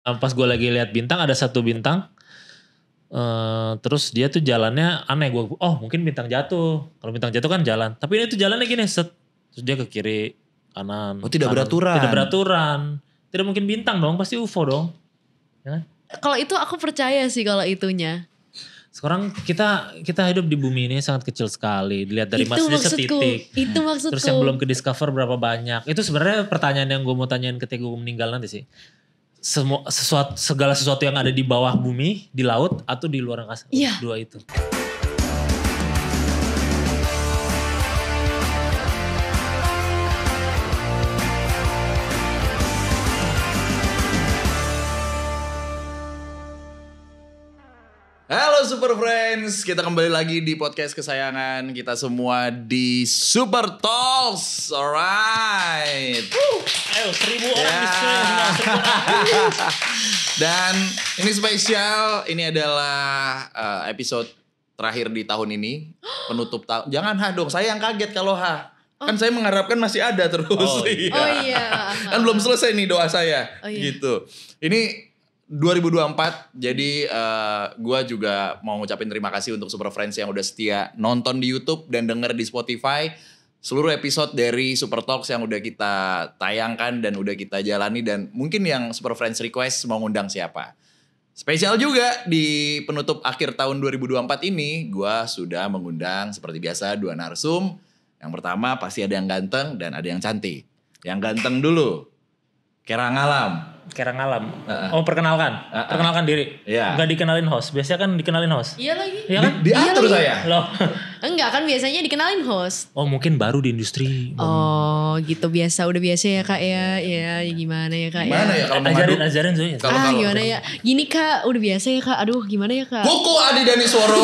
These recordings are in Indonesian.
Pas gue lagi lihat bintang, ada satu bintang. Terus dia tuh jalannya aneh. Mungkin bintang jatuh. Kalau bintang jatuh kan jalan. Tapi ini tuh jalannya gini, set. Terus dia ke kiri, kanan. Oh, tidak kanan. beraturan. Tidak beraturan. Tidak mungkin bintang dong, pasti UFO dong. Ya kan? Kalau itu aku percaya sih kalau itunya. Sekarang kita hidup di bumi ini sangat kecil sekali. Dilihat dari masnya setitik. Itu maksudku. Terus yang belum ke discover berapa banyak. Itu sebenarnya pertanyaan yang gue mau tanyain ketika gue meninggal nanti sih. Segala sesuatu yang ada di bawah bumi, di laut, atau di luar angkasa. Iya. Dua itu. Halo Super Friends, kita kembali lagi di podcast kesayangan kita semua di Super Talks, alright. Ayo 1.000 orang di sini semua. Dan ini spesial, ini adalah episode terakhir di tahun ini, penutup tahun. Jangan dong, saya yang kaget kalau Kan saya mengharapkan masih ada terus. Oh iya. Kan belum selesai nih doa saya, gitu. Ini 2024, jadi gue juga mau ngucapin terima kasih untuk Super Friends yang udah setia nonton di YouTube dan denger di Spotify. Seluruh episode dari Super Talks yang udah kita tayangkan dan udah kita jalani. Dan mungkin yang Super Friends request mau ngundang siapa. Spesial juga di penutup akhir tahun 2024 ini, gue sudah mengundang seperti biasa 2 narsum. Yang pertama pasti ada yang ganteng dan ada yang cantik. Yang ganteng dulu, Kerang Alam. Kerang Alam. Perkenalkan. Perkenalkan diri. Iya. Enggak dikenalin host. Biasanya kan dikenalin host. Iya lagi. Iya kan? Diatur Iya saya. Loh. Enggak kan biasanya dikenalin host. Oh mungkin baru di industri. Oh gitu biasa. Udah biasa ya kak ya. Ya gimana ya kak Gimana ya kalau Ajarin Zoe. Gimana ya. Gini kak udah biasa ya kak. Aduh gimana ya kak. Kuku Adi Danisworo,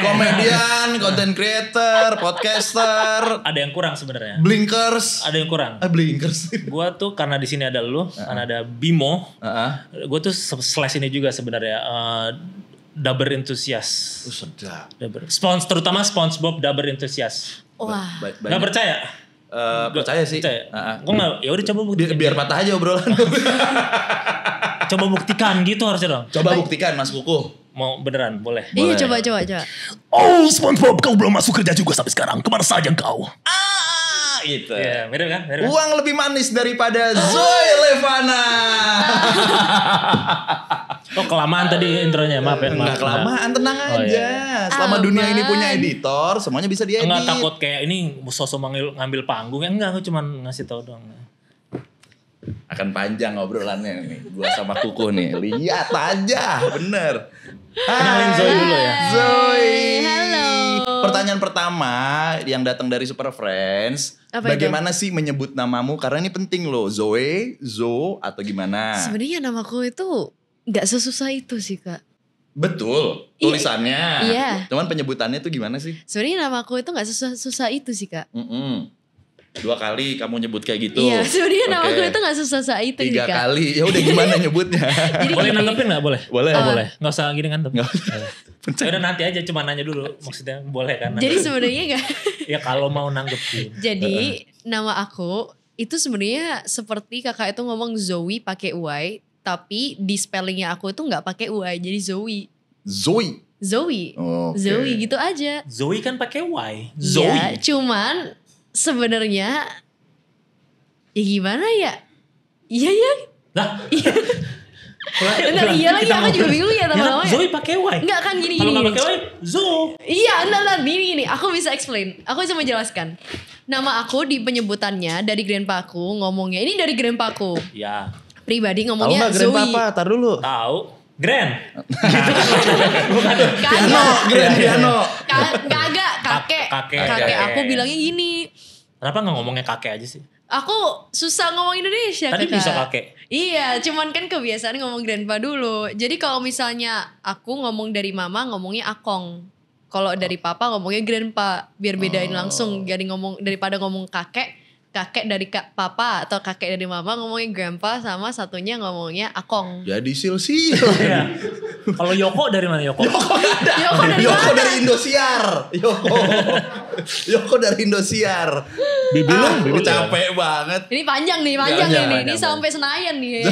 komedian, content creator, podcaster. Ada yang kurang sebenarnya. Blinkers. Ada yang kurang. Blinkers. Gua tuh karena di sini ada lu, karena ada Bimo. Gue tuh slash ini juga sebenarnya Dubber enthusiast. Sedap. Terutama SpongeBob Dubber enthusiast. Wah. Gak percaya? Percaya sih. Gue nggak. Ya udah coba buktikan. Biar patah aja obrolan. Coba buktikan gitu harusnya dong. Coba buktikan Mas Kuku. Mau beneran boleh? Iya coba. Oh SpongeBob, kau belum masuk kerja juga sampai sekarang. Kemana saja kau? Gitu. Iya, mirip kan? Uang lebih manis daripada Zoe Levana. Oh kelamaan tadi intronya, maaf ya. Enggak kelamaan, tenang aja. Iya. Selama dunia ini punya editor, semuanya bisa diedit. Enggak takut kayak ini sosok ngambil panggung. Enggak, aku cuma ngasih tahu doang. Akan panjang obrolannya nih. Gua sama Kuku nih. Lihat aja, bener. Kenalin Zoe dulu ya. Zoe. Halo. Pertanyaan pertama yang datang dari Super Friends. Apa bagaimana sih menyebut namamu? Karena ini penting loh. Zoe, Zo, atau gimana? Sebenarnya namaku itu nggak sesusah itu sih kak. Betul, tulisannya. Iya. Cuman penyebutannya tuh gimana sih? Sebenarnya namaku itu nggak susah itu sih kak. 2 kali kamu nyebut kayak gitu. Iya, sebenarnya namaku itu nggak susah itu sih 3 kak. kali. Ya udah gimana nyebutnya? Jadi Boleh gini. nanggepin gak? Boleh? Boleh. Boleh. Gak usah gini kan? Nggak. Ya udah nanti aja cuma nanya dulu. Maksudnya boleh kan? Jadi sebenarnya nggak. Ya kalau mau nanggepin. Jadi nama aku itu sebenarnya seperti kakak itu ngomong Zoe pakai Y, tapi di spellingnya aku itu nggak pakai Y, jadi Zoe. Zoe. Zoe. Oke. Zoe gitu aja. Zoe kan pakai Y. Zoe. Ya, cuman sebenarnya ya gimana ya? Iya ya. Lah. Entar iya lagi aku juga bingung ya Ya, lama-lama ya. Zoe pakai Y. Enggak kan gini. Kalau nggak pakai Y, Zo. Iya, entar gini. Aku bisa explain. Aku bisa menjelaskan. Nama aku di penyebutannya dari grandpa aku ngomongnya. Ini dari grandpa aku. Ya. Pribadi Tahu ngomongnya nggak Zoe. Grandpapa? Tar dulu. Tahu. Grand. Piano. Kagak, kakek. Kakek. Aku bilangnya gini. Kenapa nggak ngomongnya kakek aja sih? Aku susah ngomong Indonesia. Tadi Kak. bisa kakek. Iya, cuman kan kebiasaan ngomong grandpa dulu. Jadi kalau misalnya aku ngomong dari mama ngomongnya akong. Kalau dari papa ngomongnya grandpa. Biar bedain langsung. Jadi daripada ngomong kakek dari papa atau kakek dari mama ngomongnya grandpa, sama satunya ngomongnya akong. Jadi silsil. Iya. Kalau Yoko dari mana Yoko? Yoko dari Yoko mana? dari Indosiar. Yoko. Yoko dari Indosiar. Bibi capek banget. Ini panjang nih. Ini sampai Senayan nih.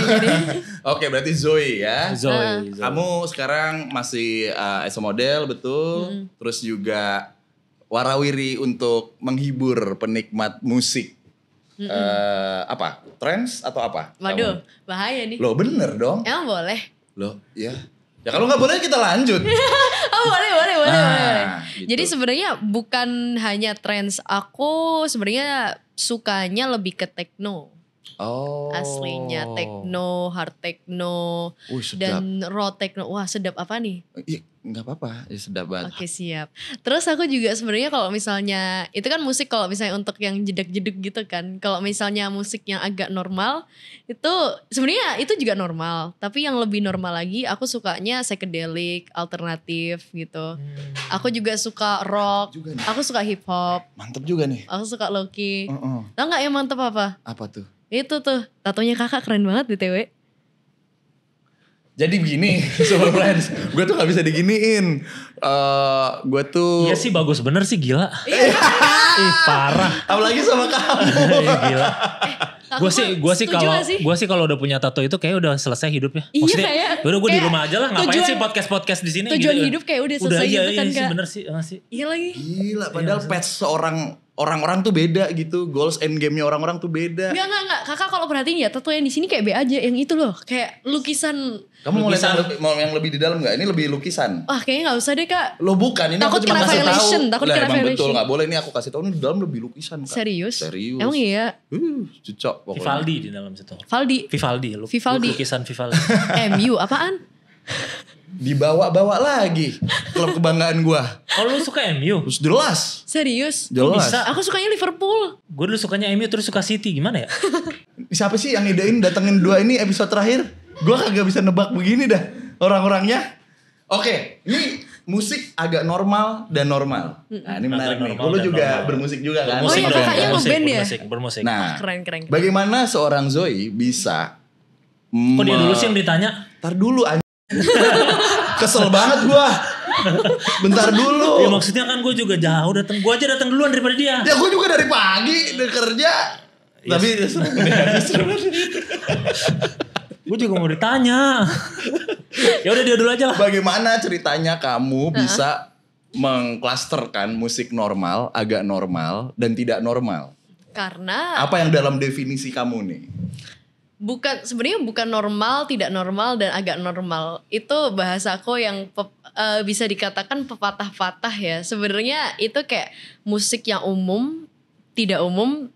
Oke, berarti Zoe ya. Zoe. Kamu sekarang masih as a model, betul. Terus juga warawiri untuk menghibur penikmat musik. Apa? Trance atau apa? Waduh, bahaya nih. Loh bener dong. Emang boleh? Loh ya. Ya kalau nggak boleh kita lanjut. Oh boleh. Gitu. Jadi sebenarnya bukan hanya trance, aku sebenarnya sukanya lebih ke techno. Oh. Aslinya techno, hard techno, Sedap. dan raw techno. Wah sedap apa nih? Iya, nggak apa-apa, ya sedap banget. Oke siap. Terus aku juga sebenarnya kalau misalnya itu kan musik kalau misalnya untuk yang jedek-jedek gitu kan. Kalau misalnya musik yang agak normal itu sebenarnya itu juga normal. Tapi yang lebih normal lagi aku sukanya psychedelic, alternatif gitu. Aku juga suka rock. Juga nih. Aku suka hip hop. Mantep juga nih. Aku suka low-key. Heeh. Tahu nggak yang mantep apa? Apa tuh? Itu tuh tatonya kakak keren banget BTW. Jadi begini, Super Friends, gue tuh gak bisa diginiin. Gue tuh... Iya sih bagus bener sih gila. Ih parah. Apalagi sama kamu. Gila. Aku Gue sih kalau udah punya tato itu kayak udah selesai hidupnya. Iya, Maksudnya, kayak- udah gue di kayak rumah aja lah. Ngapain tujuan- sih podcast di sini? tujuan gitu. hidup kayak udah selesai iya, gitu kan, iya, Kak. bener sih. Iya lagi. Gila, padahal pets orang-orang tuh beda gitu. Goals and game-nya orang-orang tuh beda. Enggak. Kakak kalau perhatiin ya tato yang di sini kayak B aja. Yang itu loh, kayak lukisan. Kamu mau lihat Lukisan. mau yang lebih di dalam gak? Ini lebih lukisan. Wah, kayaknya enggak usah deh, Kak. Lo bukan, ini Takut aku cuma kena kasih tahu. violation, takut Lah, kena emang betul, violation. gak boleh. Ini aku kasih tahu, ini di dalam lebih lukisan, Kak. Serius? Serius. Emang iya? Cocok pokoknya. Vivaldi di dalam situ. Vivaldi, Vivaldi. Lukisan Vivaldi. MU apaan? Dibawa-bawa lagi klub kebanggaan gua. Oh lu suka MU? Terus jelas. Serius? Jelas. bisa? Aku sukanya Liverpool. Gue dulu sukanya MU terus suka City. Gimana ya? Siapa sih yang idein datengin dua ini episode terakhir? Gua kagak bisa nebak begini dah orang-orangnya. Oke, ini musik agak normal dan normal. Nah, ini menarik nih. normal Lu dan juga normal. bermusik juga kan? Oh iya, dong, kakaknya ngeband ya? Bermusik. Nah, Keren. bagaimana seorang Zoe bisa Kok dia dulu sih yang ditanya? Ntar dulu kesel banget gua. Bentar dulu. Ya maksudnya kan gue juga jauh datang. Gue aja datang duluan daripada dia. Ya gue juga dari pagi udah kerja. Tapi Gue juga mau ditanya. Ya udah dia dulu aja lah. bagaimana ceritanya kamu bisa mengklasterkan musik normal, agak normal, dan tidak normal? Karena Apa yang dalam definisi kamu nih? sebenarnya bukan normal, tidak normal dan agak normal. Itu bahasaku yang bisa dikatakan pepatah-patah ya. Sebenarnya itu kayak musik yang umum, tidak umum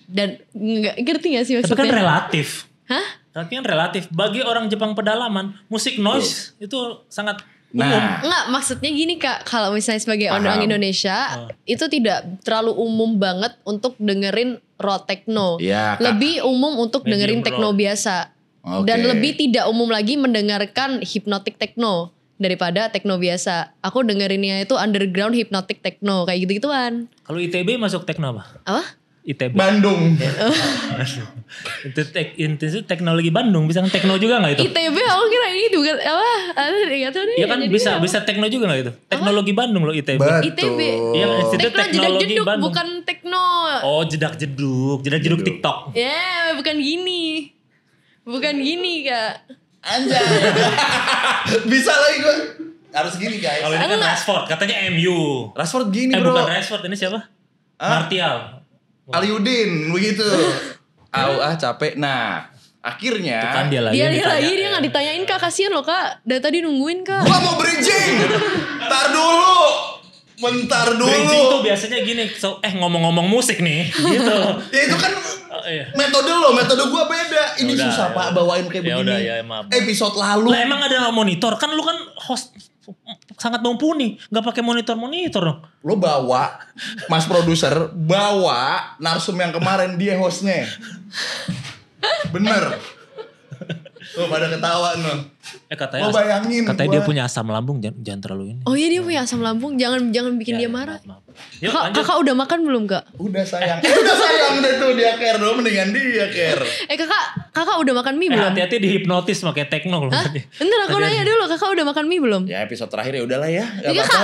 dan nggak ngerti gak sih Tapi maksudnya? kan relatif. Hah? Tapi kan relatif. Bagi orang Jepang pedalaman, musik noise itu sangat umum. Nah, Enggak, maksudnya gini Kak, kalau misalnya sebagai Paham. orang Indonesia, itu tidak terlalu umum banget untuk dengerin raw techno. Iya, Kak. Lebih umum untuk Medium dengerin raw. techno biasa. Oke. Dan lebih tidak umum lagi mendengarkan hypnotic techno daripada techno biasa. Aku dengerinnya itu underground hypnotic techno, kayak gitu-gituan. Kalau ITB masuk tekno apa? Apa? ITB. Bandung. Itu teknologi Bandung. Bisa kan tekno juga gak itu? ITB aku kira ini juga apa? Enggak tahu deh. Iya kan Jadi bisa apa? bisa tekno juga gak itu? Teknologi Bandung loh ITB. ITB. Iya, Institut Tekno Teknologi jeduk Bandung. bukan tekno. Oh jedak-jeduk TikTok. Ya, bukan gini. Bukan gini, Kak. Anjay. Bisa lagi gue. Harus gini guys. Kalau ini kan Rashford, katanya MU. Rashford gini bro. Bukan Rashford, ini siapa? Martial. Aliudin begitu. Capek. Nah, akhirnya Itu kan dia lagi. Dia yang lagi ditanya. dia nggak ditanyain Kak, kasihan loh Kak. Dari tadi nungguin Kak. gua mau bridging. Bentar dulu. Bridging tuh biasanya gini, ngomong-ngomong musik nih, gitu. Ya itu kan Iya. metode gua beda. Ini Yaudah, susah Pak bawain kayak ya begini. udah, ya, maaf. Episode lalu. Lah emang ada monitor, kan lu kan host sangat mumpuni, nggak pakai monitor dong. Lo bawa, mas produser, bawa narsum yang kemarin dia hostnya. Bener. Oh, pada ketawa no. Katanya Lo bayangin dia punya asam lambung, jangan terlalu ini. Oh iya dia punya asam lambung, jangan bikin dia marah. Maaf. Yuk, lanjut. Kakak udah makan belum Kak? Udah sayang. Udah sayang deh tuh dia care dong, mendingan dia care. Kakak udah makan mie belum? Hati-hati dihipnotis pakai tekno loh. Hah? Bentar aku nanya dulu, kakak udah makan mie belum? Ya episode terakhir ya udahlah ya.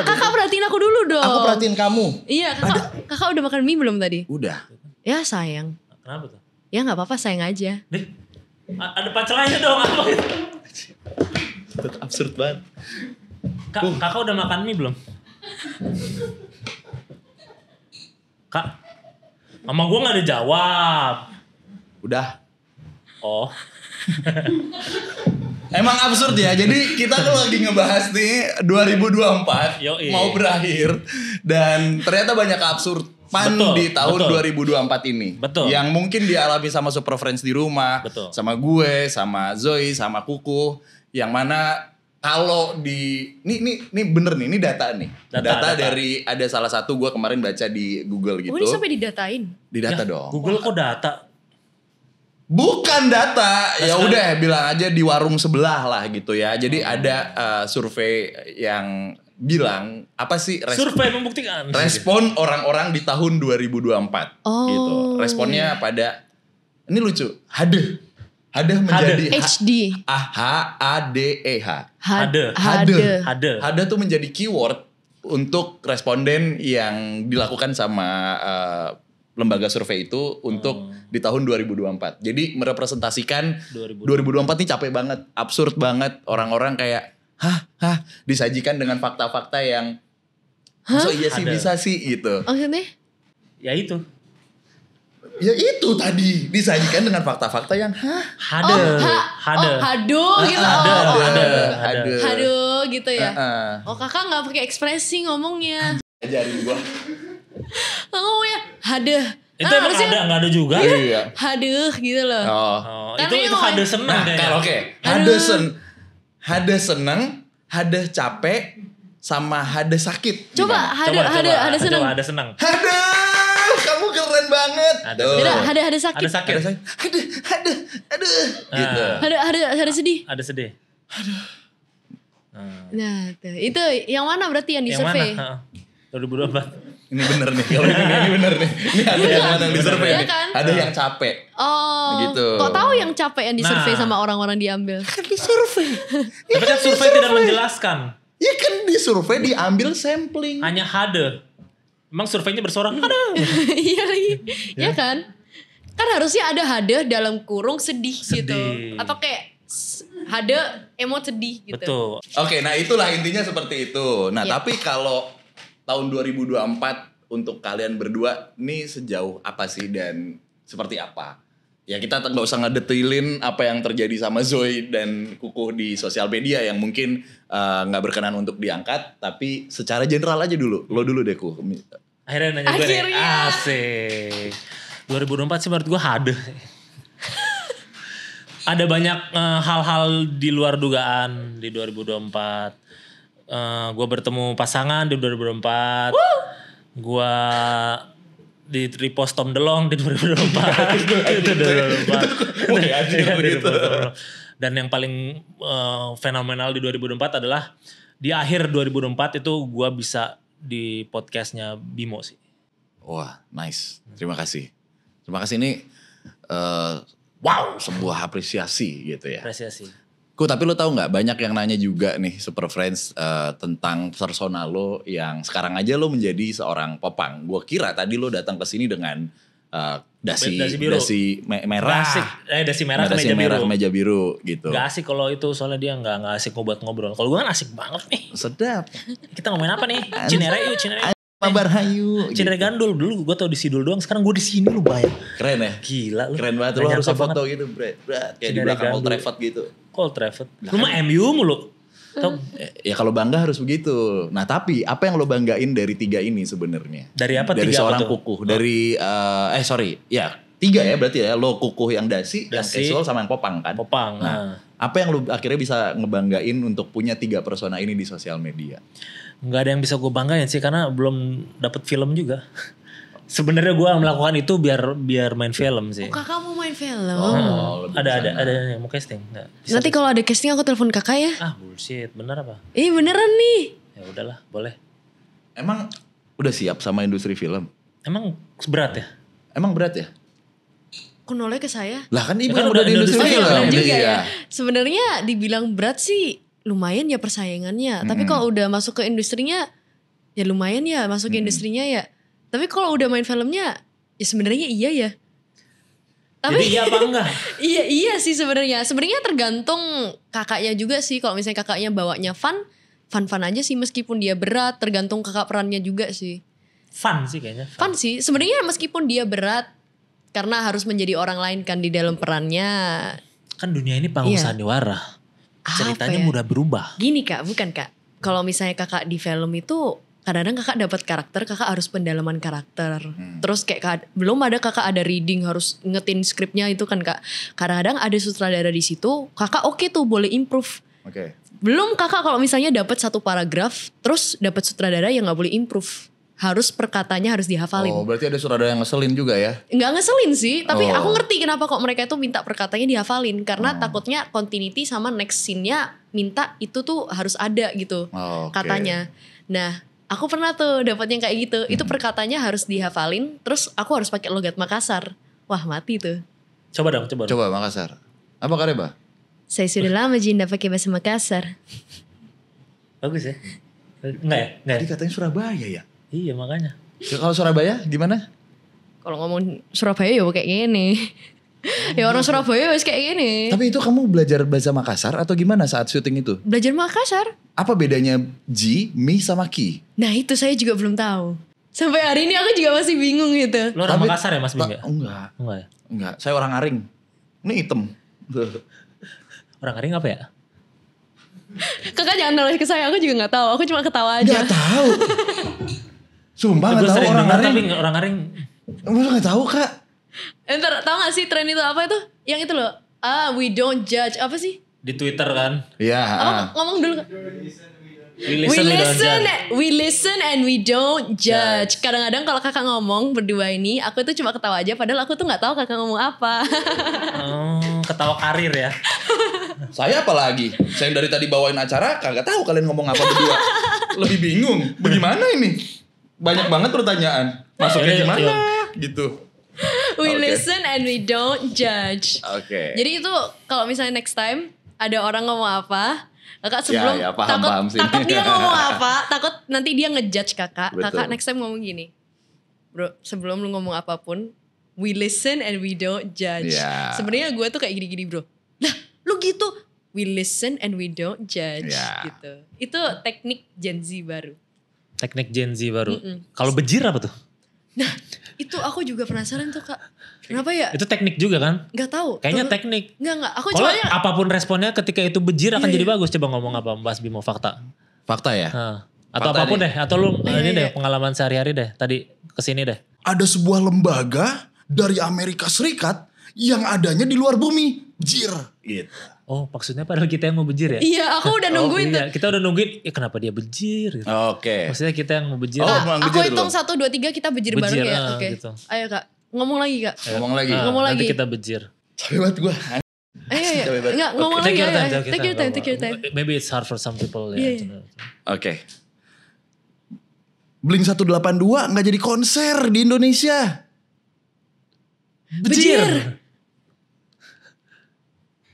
Kakak perhatiin aku dulu dong. Aku perhatiin kamu. Iya, kakak udah makan mie belum tadi? Udah. Ya sayang. Kenapa tuh? Ya nggak apa-apa, sayang aja. Nih, ada pancelannya dong apa itu? Absurd banget. Kakak udah makan mie belum? Kak, mama gue gak ada jawab. Udah. Oh. Emang absurd ya. Jadi kita tuh lagi ngebahas nih 2024 Yoi. mau berakhir dan ternyata banyak absurdan di tahun 2024 ini. Betul. Yang mungkin dialami sama Super Friends di rumah, Betul. sama gue, sama Zoe, sama Kuku, yang mana kalau ini bener nih, ini data nih. Data dari ada salah satu gue kemarin baca di Google gitu. Oh ini sampai didatain? Didata dong. Google kok data? Bukan data, ya udah bilang aja di warung sebelah lah gitu ya. Jadi ada survei yang bilang apa sih Survei membuktikan. respon orang-orang di tahun 2024 gitu. Responnya pada ini lucu, hadeh menjadi HD. HADEH. Hade. Tuh menjadi keyword untuk responden yang dilakukan sama lembaga survei itu untuk di tahun 2024. Jadi merepresentasikan 2024 ini capek banget, absurd banget. Orang-orang kayak disajikan dengan fakta-fakta yang so iya sih bisa sih gitu. Maksudnya? Ya itu. Ya itu tadi disajikan dengan fakta-fakta yang Hade Haduh gitu. Haduh gitu ya. Oh kakak nggak pakai ekspresi ngomongnya. Ajarin gua. Ngomongnya haduh. Itu emang nggak ada juga. Iya. Haduh gitu loh. Oh. Itu hade senang kayaknya. Kalau hade seneng, hade capek, sama hade sakit. Coba hade seneng. Hade senang. Aduh, kamu keren banget. Beda, hade sakit. Ada sakit. Aduh, gitu. Hade sedih. Ada sedih. Nah, tuh. Itu yang mana berarti yang di Yang survei? mana? 2024. Ini bener nih, kalau ini bener nih. Ini ada yang mana yang disurvey nih? kan? Ada yang capek. Oh, Gitu. kok tahu yang capek yang disurvei Nah. sama orang-orang diambil? Kan disurvey. Tapi kan survei tidak menjelaskan. Ya kan disurvey diambil sampling. Hanya hade. Emang surveinya bersorak hade. Iya lagi, ya kan? Kan harusnya ada hade dalam kurung sedih. Gitu. Atau kayak hade emot sedih gitu. Betul. Oke, nah itulah intinya seperti itu. Nah, Iya. tapi kalau tahun 2024 untuk kalian berdua nih sejauh apa sih dan seperti apa? Ya kita nggak usah ngedetailin apa yang terjadi sama Zoe dan Kuku di sosial media yang mungkin nggak berkenan untuk diangkat, tapi secara general aja dulu. Lo dulu deh Kuku. Akhirnya nanya gue nih. Akhirnya. Asik. 2024 sih menurut gue hade. Ada banyak hal-hal di luar dugaan di 2024. Gue bertemu pasangan di 2024. Gue di repost Tom DeLonge di 2024. Itu 2024. Dan yang paling fenomenal di 2024 adalah di akhir 2024 itu gue bisa di podcastnya Bimo sih. Wah, nice. Terima kasih. Terima kasih ini wow, sebuah apresiasi gitu ya. Apresiasi. Tapi lo tahu nggak banyak yang nanya juga nih Super Friends tentang persona lo yang sekarang aja lo menjadi seorang popang. Gue kira tadi lo datang ke sini dengan dasi merah. Dasi merah ke dasi meja merah biru. ke meja biru gitu. Gak asik kalau itu soalnya dia gak asik ngobrol. Kalau gue kan asik banget nih. Sedap. Kita ngomongin apa nih? Cinere yuk, Cinere. Kabar hayu. Cinere Gandul dulu gue tau di Sidul doang. Sekarang gue di sini lu bayang. Keren ya? Gila lu. Keren banget. Lo harus foto gitu, Bre. Kayak di belakang Old Trafford gitu. Old Trafford. Lu mah MU mulu. Tau? Ya kalau bangga harus begitu. Nah tapi apa yang lo banggain dari tiga ini sebenarnya? Dari apa? Dari Tiga seorang apa tuh? Kukuh. Dari tiga ya berarti ya. Lo Kukuh yang dasi, yang casual sama yang popang kan? Popang. Nah, apa yang lo akhirnya bisa ngebanggain untuk punya tiga persona ini di sosial media? Nggak ada yang bisa gue banggain sih karena belum dapet film juga. Sebenarnya gue melakukan itu biar main film sih. Oh, kakak mau main film. Ada yang mau casting. Nggak, bisa Nanti kalau ada casting aku telepon kakak ya. Bullshit, bener apa? Beneran nih. Ya udahlah, boleh. Emang udah siap sama industri film? Emang berat ya? Emang berat ya? Kok nolnya ke saya? Lah kan ibu Ya kan udah di industri industri film. Bener juga Iya. ya. Sebenarnya dibilang berat sih lumayan ya persaingannya. Tapi kalau udah masuk ke industrinya ya lumayan ya masuk ke industrinya ya. Tapi kalau udah main filmnya ya sebenarnya iya ya. Tapi Jadi iya apa enggak? iya sih sebenarnya. Sebenarnya tergantung kakaknya juga sih. Kalau misalnya kakaknya bawanya fun aja sih meskipun dia berat. Tergantung kakak perannya juga sih. Fun sih kayaknya. Fun sih. Sebenarnya meskipun dia berat karena harus menjadi orang lain kan di dalam perannya. Kan dunia ini panggung Iya. sandiwara. Ceritanya Apa ya? mudah berubah. Gini kak, bukan kak. Kalau misalnya kakak di film itu kadang-kadang kakak dapat karakter, kakak harus pendalaman karakter. Terus kayak belum ada kakak ada reading harus ngetin skripnya itu kan kak. Kadang-kadang ada sutradara di situ, kakak oke tuh boleh improve. Oke. Belum kakak kalau misalnya dapat satu paragraf, terus dapat sutradara yang nggak boleh improve. Harus perkatanya harus dihafalin. Oh berarti ada sutradara yang ngeselin juga ya? Nggak ngeselin sih, tapi Oh. aku ngerti kenapa kok mereka itu minta perkataannya dihafalin. Karena takutnya continuity sama next scene-nya minta itu tuh harus ada gitu Oh, oke. katanya. Nah, aku pernah tuh dapet yang kayak gitu. Itu perkataannya harus dihafalin, terus aku harus pakai logat Makassar. Wah mati tuh. Coba dong. Coba Makassar. Apa Kareba? Saya sudah lama Jinda pakai bahasa Makassar. Bagus ya? Enggak ya? Enggak Tadi ya? katanya Surabaya ya? Iya makanya. Kalau Surabaya gimana? Kalau ngomong Surabaya ya kayak gini. Ya orang Surabaya wes kayak gini. Tapi itu kamu belajar bahasa Makassar atau gimana saat syuting itu? Belajar Makassar. Apa bedanya Ji, Mi sama Ki? Nah itu saya juga belum tahu. Sampai hari ini aku juga masih bingung gitu. Lo orang Tapi- Makassar ya Mas Bing ya? Enggak. Enggak ya? Enggak, saya orang Aring. Ini hitam. Orang Aring apa ya? Kakak jangan noleh ke saya, aku juga gak tahu. Aku cuma ketawa aja. Enggak tahu. Sumpah Gue enggak tahu sering orang dengar Aring. tapi orang Aring Masa enggak tahu, Kak? Ntar tau gak sih tren itu apa itu? Yang itu loh. We don't judge. Apa sih? di Twitter kan. Iya, Ngomong dulu. We listen, We listen and we don't judge. Kadang-kadang kalau kakak ngomong berdua ini, aku tuh cuma ketawa aja. Padahal aku tuh gak tahu kakak ngomong apa. Ketawa karir ya. Saya apa lagi? Saya yang dari tadi bawain acara kagak tahu kalian ngomong apa berdua. Lebih bingung. Bagaimana ini? Banyak banget pertanyaan. Masuknya Yuk, gimana? yuk. Gitu. We Oke. listen and we don't judge. Oke. Jadi itu kalau misalnya next time ada orang ngomong apa, kakak sebelum Ya, paham sih. takut dia ngomong apa, takut nanti dia ngejudge kakak. Betul. Kakak next time ngomong gini, bro, sebelum lu ngomong apapun, we listen and we don't judge. Ya. Sebenarnya gue tuh kayak gini-gini bro. Lah, lu gitu, we listen and we don't judge. Ya. Gitu. Itu teknik Gen Z baru. Teknik Gen Z baru. Kalau bejir apa tuh? Nah, itu aku juga penasaran tuh kak. Kenapa ya? Itu teknik juga kan? Gak tahu. Kayaknya Terus- teknik. Enggak. Aku Kalau soalnya apapun responnya ketika itu bejir akan Iya, jadi bagus. Coba ngomong apa Mas Bimo fakta. Fakta ya? Nah, atau Fakta apapun nih. deh. Atau lu ini Iya, deh iya. pengalaman sehari-hari deh. Tadi kesini deh. Ada sebuah lembaga dari Amerika Serikat yang adanya di luar bumi. Jir. Gitu. Oh maksudnya padahal kita yang mau bejir ya? iya, aku udah nungguin tuh. Iya, kita udah nungguin. Kenapa dia bejir? Gitu. Oke. Maksudnya kita yang mau bejir. Oh, Kak, emang aku bejir hitung dulu. 1, 2, 3 kita bejir bareng Bejir, ya. Oke. gitu. Ayo kak, ngomong lagi kak. Ngomong lagi. Ngomong Nanti lagi. kita bejir. Capek banget gue. Ayo. Capek banget. Enggak, ngomong Take lagi. your time, Ayo. take Take your time. Maybe it's hard for some people. Iya. Ya. Oke. Blink 182 nggak jadi konser di Indonesia. Bejir.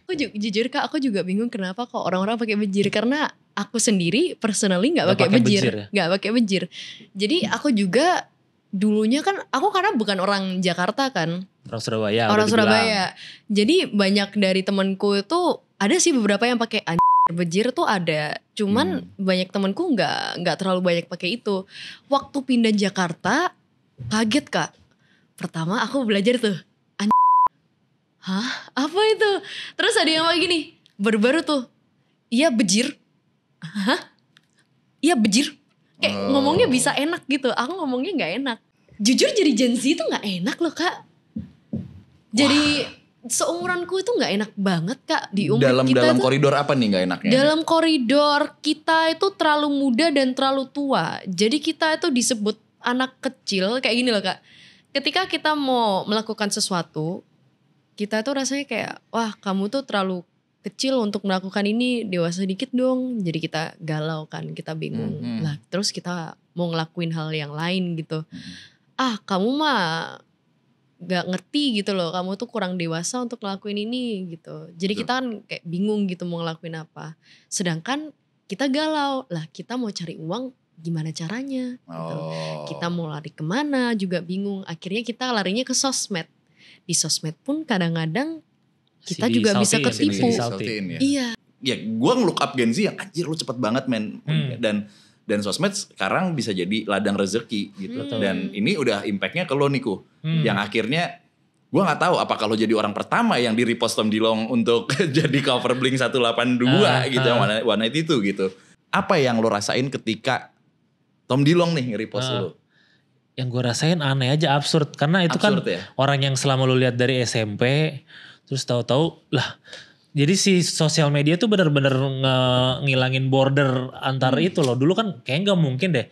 Aku jujur kak, aku juga bingung kenapa kok orang-orang pakai bejir. Karena aku sendiri personally gak Nggak pakai pakai bejir. bejir ya? Gak pakai bejir. Jadi aku juga dulunya kan, aku karena bukan orang Jakarta kan. Orang Surabaya. Orang udah Surabaya. Jadi banyak dari temanku itu ada sih beberapa yang pakai bejir tuh ada. Cuman banyak temanku nggak terlalu banyak pakai itu. Waktu pindah Jakarta kaget kak. Pertama aku belajar tuh. Hah? Apa itu? Terus ada yang kayak gini. Baru-baru tuh. Iya bejir. Hah? Iya bejir. Kayak ngomongnya bisa enak gitu. Aku ngomongnya nggak enak. Jujur jadi Gen Z itu nggak enak loh kak. Jadi seumuranku itu nggak enak banget kak di umur Dalam kita dalam tuh. koridor apa nih nggak enaknya? Dalam koridor kita itu terlalu muda dan terlalu tua. Jadi kita itu disebut anak kecil kayak gini loh kak. ketika kita mau melakukan sesuatu, kita tuh rasanya kayak, wah kamu tuh terlalu kecil untuk melakukan ini, dewasa dikit dong. Jadi kita galau kan, kita bingung. Lah terus kita mau ngelakuin hal yang lain gitu. Kamu mah gak ngerti gitu loh, kamu tuh kurang dewasa untuk ngelakuin ini gitu. Jadi kita kan kayak bingung gitu mau ngelakuin apa. Sedangkan kita galau, lah kita mau cari uang gimana caranya gitu. Kita mau lari kemana juga bingung. Akhirnya kita larinya ke sosmed. Di sosmed pun kadang-kadang kita juga bisa ketipu. Iya. Ya gue nge-look up Gen Z yang anjir lu cepet banget men. Dan sosmed sekarang bisa jadi ladang rezeki gitu. Dan ini udah impactnya ke lo nih Ku. Yang akhirnya gue gak tahu apakah lo jadi orang pertama yang di-repost Tom Dilong untuk jadi cover Blink 182 gitu. One Night itu gitu. Apa yang lo rasain ketika Tom Dilong nih nge-repost lo? Yang gue rasain aneh aja, absurd. Karena itu absurd kan orang yang selama lo lihat dari SMP... Terus tahu-tahu lah, jadi si sosial media tuh benar-benar ngilangin border antar itu loh. Dulu kan kayak nggak mungkin deh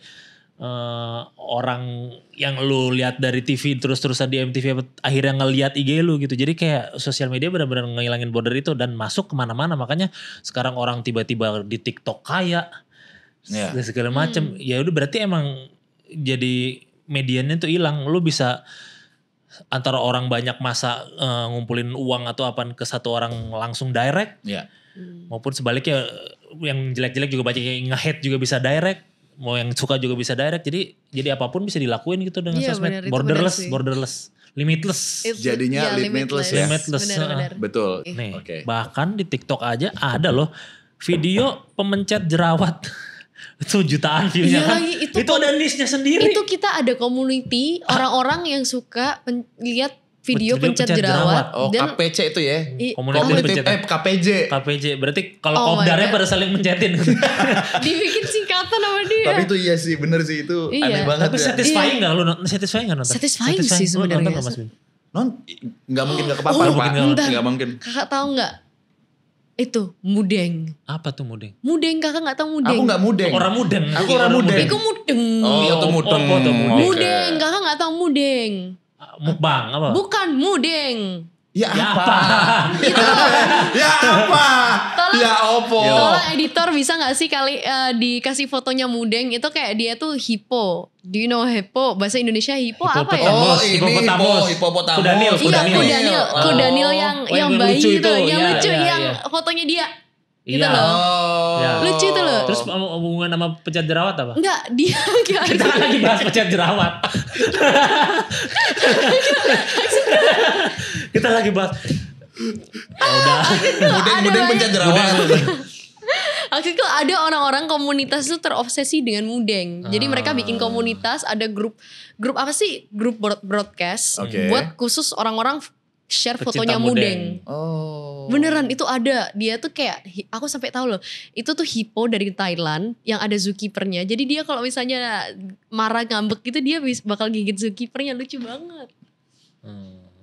orang yang lu lihat dari TV terus-terusan di MTV akhirnya ngelihat IG lu gitu. Jadi kayak sosial media benar-benar ngilangin border itu dan masuk kemana-mana. Makanya sekarang orang tiba-tiba di TikTok kaya dan segala macem. Ya udah berarti emang jadi medianya tuh hilang. Lu bisa antara orang banyak masa ngumpulin uang atau apa ke satu orang langsung direct, maupun sebaliknya yang jelek-jelek juga banyak yang nge-hate juga bisa direct, mau yang suka juga bisa direct. Jadi apapun bisa dilakuin gitu dengan sosmed, borderless, limitless. Jadinya limitless. Bener. Betul. Nih, bahkan di TikTok aja ada loh video pemencet jerawat. Itu jutaan view-nya kan. Itu ada niche-nya sendiri. Itu kita ada community orang-orang yang suka lihat video pencet jerawat. Dan KPC itu ya. Komunitas KPJ. Berarti kalau kopdarnya pada saling mencetin. Dibikin singkatan sama dia. Tapi itu iya sih, bener sih itu aneh banget. Tapi satisfying gak lu nonton? Satisfying sih sebenarnya. Nggak mungkin gak kepapar Pak. Nggak mungkin. Kakak tahu nggak? Itu mudeng. Apa tuh mudeng? Mudeng, kakak gak tahu mudeng. Aku gak mudeng. Orang mudeng. Aku orang mudeng. Iku mudeng. Itu mudeng. Mudeng, kakak gak tahu mudeng. Mukbang apa? Bukan mudeng. Ya apa? Ya apa? Ya opo? Tolong editor bisa gak sih kali dikasih fotonya mudeng. Itu kayak dia tuh hippo. Do you know hippo? Bahasa Indonesia hippo apa ya? Oh ini hipopotamus. Kudanil yang bayi itu. Yang lucu yang fotonya dia. Gitu loh. Lucu itu loh. Terus hubungan sama pencet jerawat apa? Enggak, dia enggak. Kita kan lagi bahas pencet jerawat. Kita lagi bahas. Mudeng pencet jerawat. Waktu itu ada orang-orang komunitas itu terobsesi dengan mudeng. Jadi mereka bikin komunitas, ada grup apa sih? Grup broadcast buat khusus orang-orang share fotonya mudeng. Beneran itu ada. Dia tuh kayak, aku sampai tahu loh, itu tuh hippo dari Thailand yang ada zookeepernya. Jadi dia kalau misalnya marah ngambek gitu, dia bakal gigit zookeepernya. Lucu banget.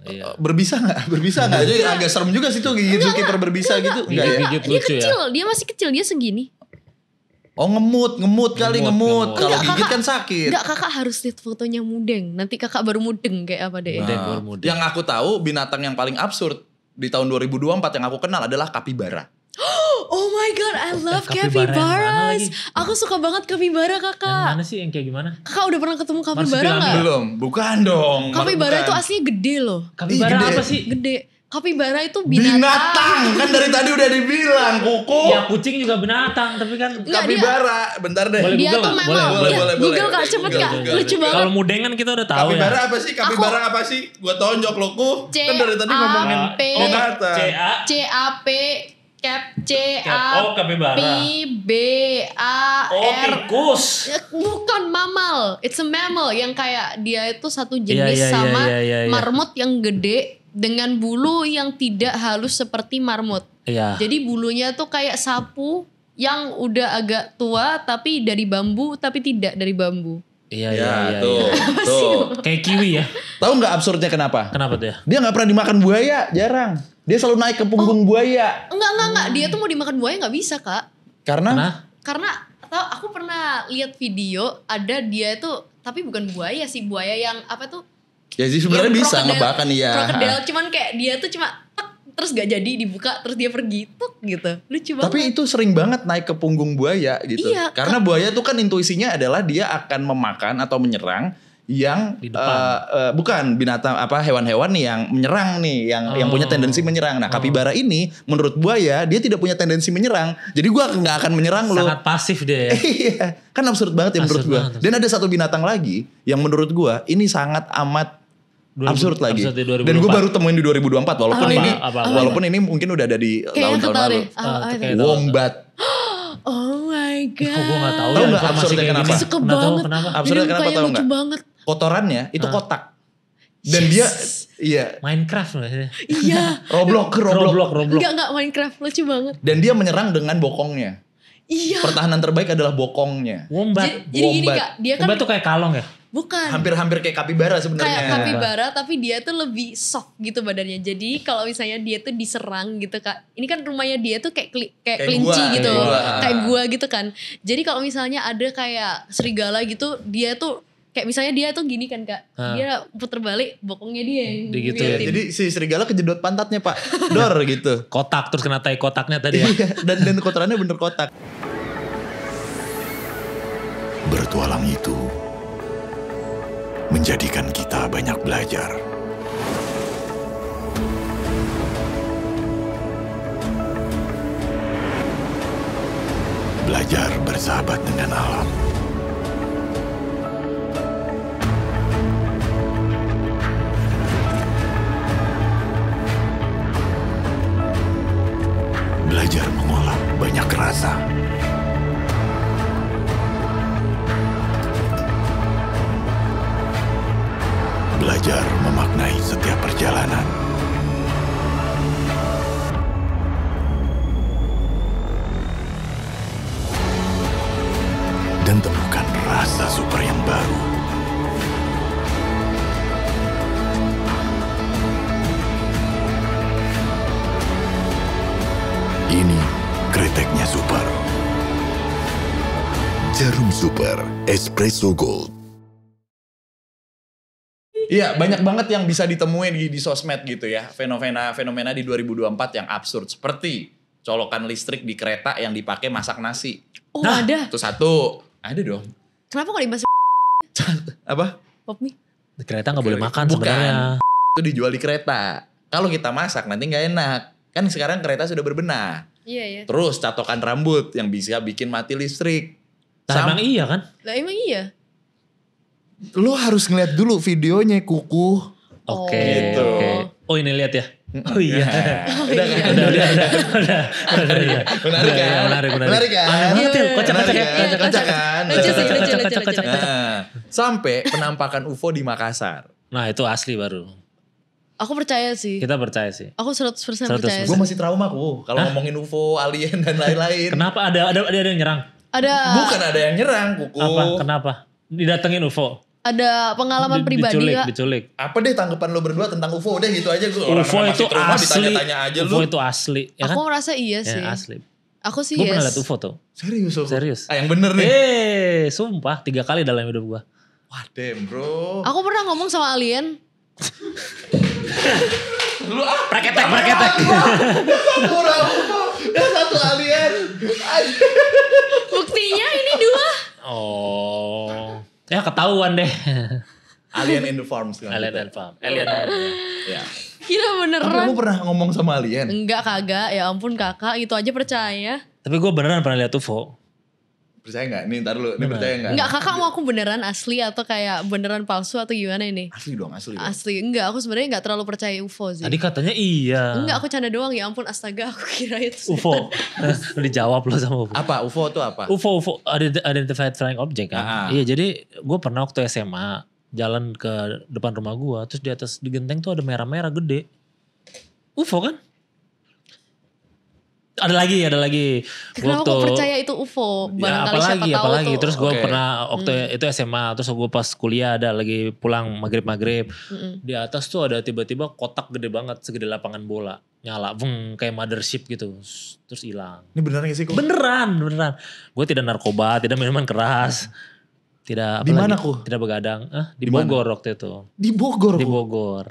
Iya. Berbisa gak? Jadi agak serem juga sih tuh gigit zookeeper berbisa gitu. Enggak ya? Dia kecil, dia masih kecil, dia segini. Oh ngemut kali. Kalau gigit kan sakit. Enggak, kakak harus lihat fotonya mudeng. Nanti kakak baru mudeng kayak apa deh. Yang aku tahu binatang yang paling absurd di tahun 2024 yang aku kenal adalah kapibara. Oh my god, I love capybaras. Aku suka banget kapibara kakak. Yang mana sih, yang kayak gimana? Kakak udah pernah ketemu kapibara gak? Belum, bukan dong. Kapibara itu aslinya gede loh. Kapibara apa sih? Gede. Kapibara itu binatang. Kan dari tadi udah dibilang Kuku. Ya kucing juga binatang, tapi kan kapibara. Bentar deh. Boleh dia Google tuh memang boleh. Google kak, cepet kak. Lucu banget. Kalau mudeng kan kita udah tahu kapibara apa sih? Kapibara apa sih? Gua tonjok lo Ku. Kan dari tadi ngomongin binatang. CAP kapibara. Tikus. Bukan mammal. It's a mammal yang kayak dia itu satu jenis sama marmut yang gede dengan bulu yang tidak halus seperti marmut. Iya. Jadi bulunya tuh kayak sapu yang udah agak tua tapi dari bambu tapi tidak dari bambu. Iya. Tuh. Kayak kiwi ya. Tahu nggak absurdnya kenapa? Kenapa tuh ya? Dia nggak pernah dimakan buaya, jarang. Dia selalu naik ke punggung buaya. Enggak. Dia tuh mau dimakan buaya nggak bisa kak. Karena aku pernah lihat video ada dia tuh, tapi bukan buaya sih, buaya yang apa tuh Ya sih sebenarnya Ya, bisa krokodil- ngebakar nih ya. Krokodil cuman kayak dia tuh cuma tek, terus gak jadi dibuka terus dia pergi tuk gitu. Lucu banget. Tapi itu sering banget naik ke punggung buaya gitu. Iya, Karena buaya tuh kan intuisinya adalah dia akan memakan atau menyerang yang Di depan. bukan binatang hewan-hewan nih yang menyerang nih, yang punya tendensi menyerang. Nah, kapibara ini menurut buaya dia tidak punya tendensi menyerang. Jadi gua nggak akan menyerang lo. Sangat pasif dia ya. Iya, kan absurd banget ya menurut Absurd gua. banget. Dan ada satu binatang lagi yang menurut gua ini sangat amat absurd lagi. absurd di 2024. Dan gue baru temuin di 2024 walaupun Apa? ini Apa? walaupun ini mungkin udah ada di Kayaknya tahun-tahun ketawa lalu. deh. Itu kayak Wombat. Oh my god. Kok gue gak tahu Tahu ya nggak informasi absurdnya kayak kenapa? gini. Suka Nggak tahu banget. kenapa. Absurdnya Jadi kenapa mukanya tahu lucu nggak? banget. Kotorannya itu kotak. Dan dia iya Minecraft loh ya. Iya. Roblox. Enggak Minecraft lucu banget. Dan dia menyerang dengan bokongnya. Iya. Pertahanan terbaik adalah bokongnya. Wombat. Jadi gini Wombat. Kak, dia kan Wombat tuh kayak kalong ya? bukan Hampir-hampir kayak kapibara kayak sebenarnya. kapibara tapi dia tuh lebih soft gitu badannya. Jadi kalau misalnya dia tuh diserang gitu Kak. Ini kan rumahnya dia tuh kayak Kayak kelinci gua, gitu. kayak gua. Kayak gua gitu kan. Jadi kalau misalnya ada kayak serigala gitu, dia tuh kayak misalnya dia tuh gini kan Kak. Dia puter balik bokongnya dia yang Gitu Iya, ya. ngeliatin. jadi si serigala kejedot pantatnya Pak. Dor gitu. Kotak terus kena tai kotaknya tadi ya. Iya, dan kotorannya bener kotak. Bertualang itu menjadikan kita banyak belajar. Belajar bersahabat dengan alam. Belajar mengolah banyak rasa. Belajar memaknai setiap perjalanan. Dan temukan rasa super yang baru. Ini kreteknya super. Jarum Super Espresso Gold. Iya, banyak banget yang bisa ditemuin di sosmed gitu ya. Fenomena di 2024 yang absurd. Seperti colokan listrik di kereta yang dipakai masak nasi. Oh ada. Itu satu. Ada dong. Kenapa gak dimasak Apa? pop mie? Di kereta gak boleh makan Bukan. sebenarnya. Itu dijual di kereta. Kalau kita masak nanti nggak enak. Kan sekarang kereta sudah berbenah. Iya ya. Terus catokan rambut yang bisa bikin mati listrik. Nah, emang iya kan? Lah emang iya. Lo harus ngeliat dulu videonya kuku. Oke. Gitu. Oke. Oh ini lihat ya. Oh iya. Udah kan? Udah. Menarik kan? Menarik kan? Banget ya. Kocak Menarik ya. kan? Kocak kan? Lucu sih, lucu. Nah, sampai penampakan UFO di Makassar. Nah itu asli baru. Aku percaya sih. Kita percaya sih. Aku 100% 100%. percaya Gue sih. masih trauma kalau ngomongin UFO, alien dan lain-lain. Kenapa ada yang nyerang? Ada Bukan ada yang nyerang kuku. Apa? Kenapa? Didatengin UFO. ada pengalaman pribadi Kak. Diculik. Apa deh tanggapan lo berdua tentang UFO? Udah gitu aja gue. UFO itu asli. Ditanya-tanya aja UFO lu. itu asli. Ya Aku kan? merasa iya sih. Ya, asli. Aku sih Gue pernah yes. liat UFO tuh. Serius UFO? Serius. Ah yang bener nih. Sumpah 3 kali dalam hidup gue. Wah damn bro. Aku pernah ngomong sama alien. Lu ah. Praketek. Kurang UFO. Dan satu alien. Buktinya ini 2. Oh. Ya ketahuan deh. Alien in the farm sekarang. Alien farm. Alien. Ya. Gila Tapi beneran. kamu pernah ngomong sama alien? Enggak kagak, ya ampun kakak, itu aja percaya. Tapi gue beneran pernah lihat UFO. Percaya gak? Nih ntar lu. Ini percaya gak? Enggak kakak mau aku beneran asli atau kayak beneran palsu atau gimana ini? Asli dong, asli dong. Asli, enggak aku sebenarnya enggak terlalu percaya UFO sih. Tadi katanya iya. Enggak aku canda doang ya ampun astaga aku kira itu. UFO. Dijawab lo sama UFO. Apa? UFO itu apa? UFO Identified Flying Object kan. Ah. Iya jadi gue pernah waktu SMA jalan ke depan rumah gue, terus di atas di genteng tuh ada merah-merah gede. UFO kan? Ada lagi. Kenapa aku percaya itu UFO? Ya, Barangkali siapa tahu apalagi. tuh. Terus gue Oke. pernah waktu itu SMA, terus gue pas kuliah ada lagi pulang maghrib. Di atas tuh ada tiba-tiba kotak gede banget, segede lapangan bola. Nyala, kayak mothership gitu. Terus hilang. Ini beneran gak sih kok? Beneran. Gue tidak narkoba, tidak minuman keras. Tidak apa Di mana, lagi? Ku? Tidak begadang. Di Di mana? Bogor waktu itu. Di Bogor. Di Ku. Bogor.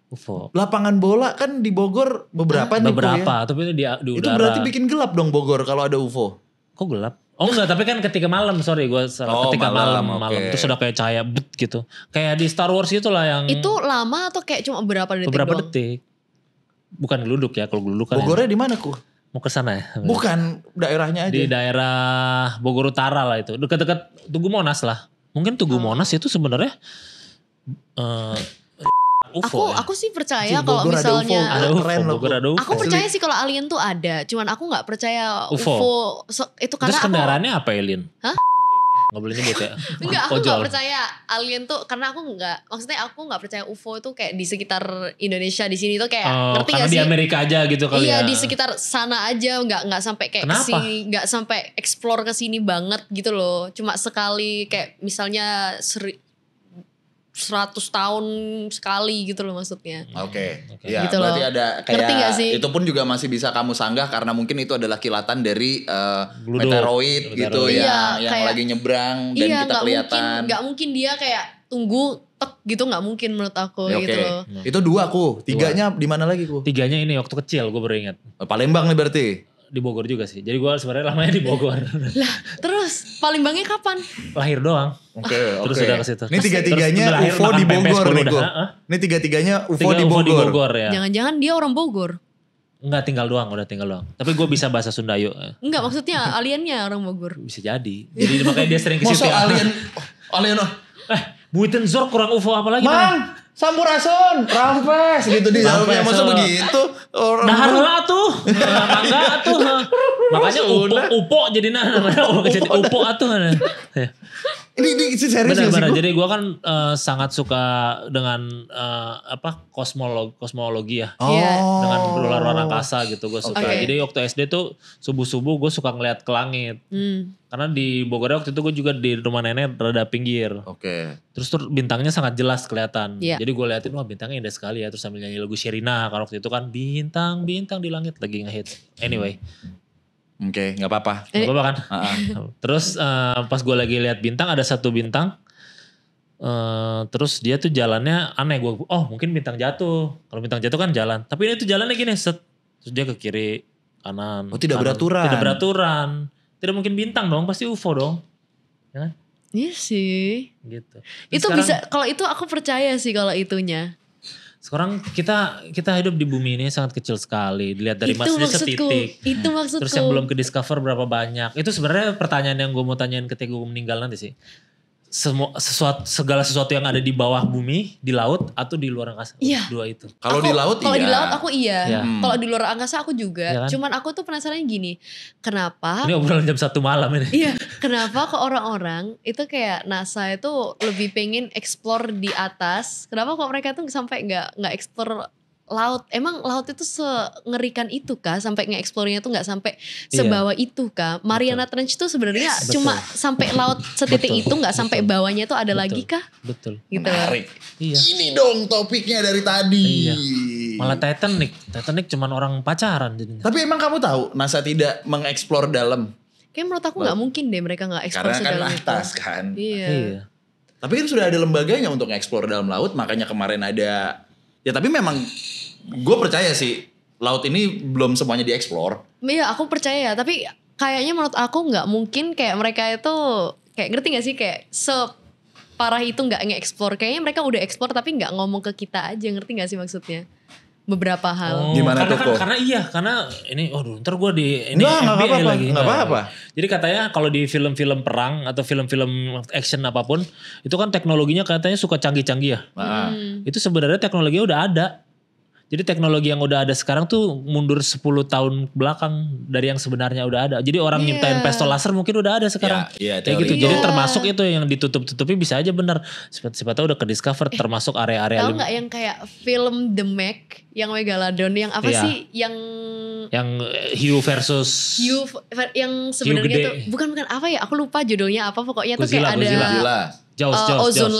UFO. Lapangan bola kan di Bogor beberapa nih, Ku, ya. Beberapa, tapi itu di udara. Itu berarti bikin gelap dong Bogor kalau ada UFO. Kok gelap? Oh enggak, tapi kan ketika malam, sorry gue salah. Oh, Ketika malam, malam, oke. terus ada kayak cahaya bet gitu. Kayak di Star Wars itulah yang Itu lama atau kayak cuma beberapa detik beberapa doang? detik. Bukan geluduk ya, kalau geluduk kan Bogornya di mana, Ku? mau ke sana ya. Bukan daerahnya aja. Di daerah Bogor Utara lah itu. Dekat-dekat Tugu Monas lah. Mungkin Tugu Monas itu sebenarnya UFO ya. Aku sih percaya Cing, kalau Bogor ada misalnya UFO. Ada UFO, Keren loh, Bogor Ku. ada UFO. aku percaya sih kalau alien tuh ada, cuman aku nggak percaya UFO. UFO. Itu karena Terus kendaraannya apa Elin? Hah? Gak boleh nyebut ya. Enggak, aku Ojol. nggak percaya alien tuh karena maksudnya aku nggak percaya UFO tuh kayak di sekitar Indonesia di sini tuh kayak ngerti karena gak di sih? Amerika aja gitu kali Iya ya. di sekitar sana aja nggak sampai kayak Kenapa? kesini, nggak sampai explore ke sini banget gitu loh. Cuma sekali kayak misalnya 100 tahun sekali gitu loh maksudnya. Oke. Ya, Gitu berarti loh. ada Ngerti kayak gak sih? itu pun juga masih bisa kamu sanggah karena mungkin itu adalah kilatan dari Gluduk. meteoroid gitu Meteoroid. ya, Iya, yang kayak- lagi nyebrang dan Iya kita kelihatan. nggak mungkin dia kayak tunggu tek gitu, nggak mungkin menurut aku Ya, gitu loh. Itu 2 Ku. 3-nya di mana lagi, Ku? Tiganya ini waktu kecil gue baru ingat. Palembang nih berarti. Di Bogor juga sih. Jadi gue sebenarnya lamanya di Bogor. Lah terus Palembangnya kapan? Lahir doang. Oke, Terus oke. udah ke situ. Ini tiga-tiganya Terus lahir UFO makan di pempes Bogor kalau nih, udah, Ku. hah? Ini tiga-tiganya UFO Tiga di UFO di Bogor. Bogor ya. Jangan-jangan dia orang Bogor? Enggak, tinggal doang, udah tinggal doang. Tapi gue bisa bahasa Sunda yuk. Enggak maksudnya aliennya orang Bogor. Bisa jadi. Jadi makanya dia sering ke situ Masa ya. alien Buiten Zor kurang UFO apa lagi? Mang, Sampurasun, Rampes gitu di dalamnya. Rampes, Masa begitu? Orang Dahar lah tuh. Mangga tuh. Makanya upo jadi jadi upo atuh. Ini serius gak sih, Benar-benar. Ku? Jadi gue kan sangat suka dengan kosmologi ya. Iya. Dengan luar angkasa gitu gue suka. Oke. Jadi waktu SD tuh subuh-subuh gue suka ngeliat ke langit. Karena di Bogor waktu itu gue juga di rumah nenek rada pinggir. Oke. Terus tuh bintangnya sangat jelas kelihatan. Iya. Jadi gue liatin wah bintangnya indah sekali ya. Terus sambil nyanyi lagu Sherina. Karena waktu itu kan bintang-bintang di langit lagi ngehits. Anyway. Oke, gak apa-apa. Gak apa-apa kan? Ah. Terus pas gue lagi lihat bintang ada satu bintang. Terus dia tuh jalannya aneh. Mungkin bintang jatuh. Kalau bintang jatuh kan jalan. Tapi ini tuh jalannya gini set. Terus dia ke kiri kanan. Oh, tidak kanan. beraturan. Tidak beraturan. Tidak mungkin bintang dong. Pasti UFO dong. Ya kan? Iya sih. Gitu. Dan Itu sekarang- bisa, kalau itu aku percaya sih kalau itunya. Sekarang kita hidup di bumi ini sangat kecil sekali. Dilihat dari Itu Marsnya maksudku. setitik. Itu maksudku. Terus yang belum ke discover berapa banyak. Itu sebenarnya pertanyaan yang gue mau tanyain ketika gue meninggal nanti sih. Segala sesuatu yang ada di bawah bumi, di laut atau di luar angkasa. Iya. Dua itu. Kalau di laut Kalau iya. di laut aku iya. Iya. Kalau di luar angkasa aku juga. Iya kan? Cuman aku tuh penasaran gini. Kenapa? Ini obrolan jam 1 malam ini. Iya, kenapa kok orang-orang itu kayak NASA itu lebih pengen explore di atas? Kenapa kok mereka tuh sampai nggak explore laut? Emang laut itu sengerikan itu kah? Sampai nge-explore-nya tuh nggak sampai sebawah itu kah? Mariana Trench itu sebenarnya Betul. cuma sampai laut setitik Betul. itu, nggak sampai Betul. bawahnya tuh ada Betul. lagi kah? Betul. Gitu. Menarik. Iya. Ini dong topiknya dari tadi. Iya. Malah Titanic cuman orang pacaran jadinya. Tapi emang kamu tahu NASA tidak mengeksplor dalam? Kayak menurut aku nggak mungkin deh mereka nggak explore Karena kan sedalam itu. atas kan. Iya. Iya. Tapi kan sudah ada lembaganya untuk ngeksplor dalam laut. Makanya kemarin ada. Ya tapi memang gue percaya sih. Laut ini belum semuanya dieksplor. Iya aku percaya, tapi kayaknya menurut aku nggak mungkin kayak mereka itu kayak ngerti gak sih kayak separah itu nggak nge-explore. Kayaknya mereka udah explore tapi nggak ngomong ke kita aja, ngerti gak sih maksudnya? Beberapa hal. Gimana karena tuh, Ko? karena ini ntar gue di ini Nggak FBI apa-apa, lagi. nggak apa-apa. Jadi katanya kalau di film-film perang atau film-film action apapun itu kan teknologinya katanya suka canggih-canggih ya. Nah, Itu sebenarnya teknologinya udah ada. Jadi teknologi yang udah ada sekarang tuh mundur 10 tahun belakang dari yang sebenarnya udah ada. Jadi orang Iya. nyiptain pistol laser mungkin udah ada sekarang. Iya, Kayak gitu. teori. Jadi Iya. termasuk itu yang ditutup-tutupi bisa aja benar. Siapa tahu udah ke discover termasuk area-area Tahu nggak yang kayak film The Meg yang Megalodon yang apa Iya. sih yang yang Hiu versus yang sebenarnya gede. tuh bukan apa ya, aku lupa judulnya apa, pokoknya tuh Godzilla, kayak ada Gila. Jaws. ozone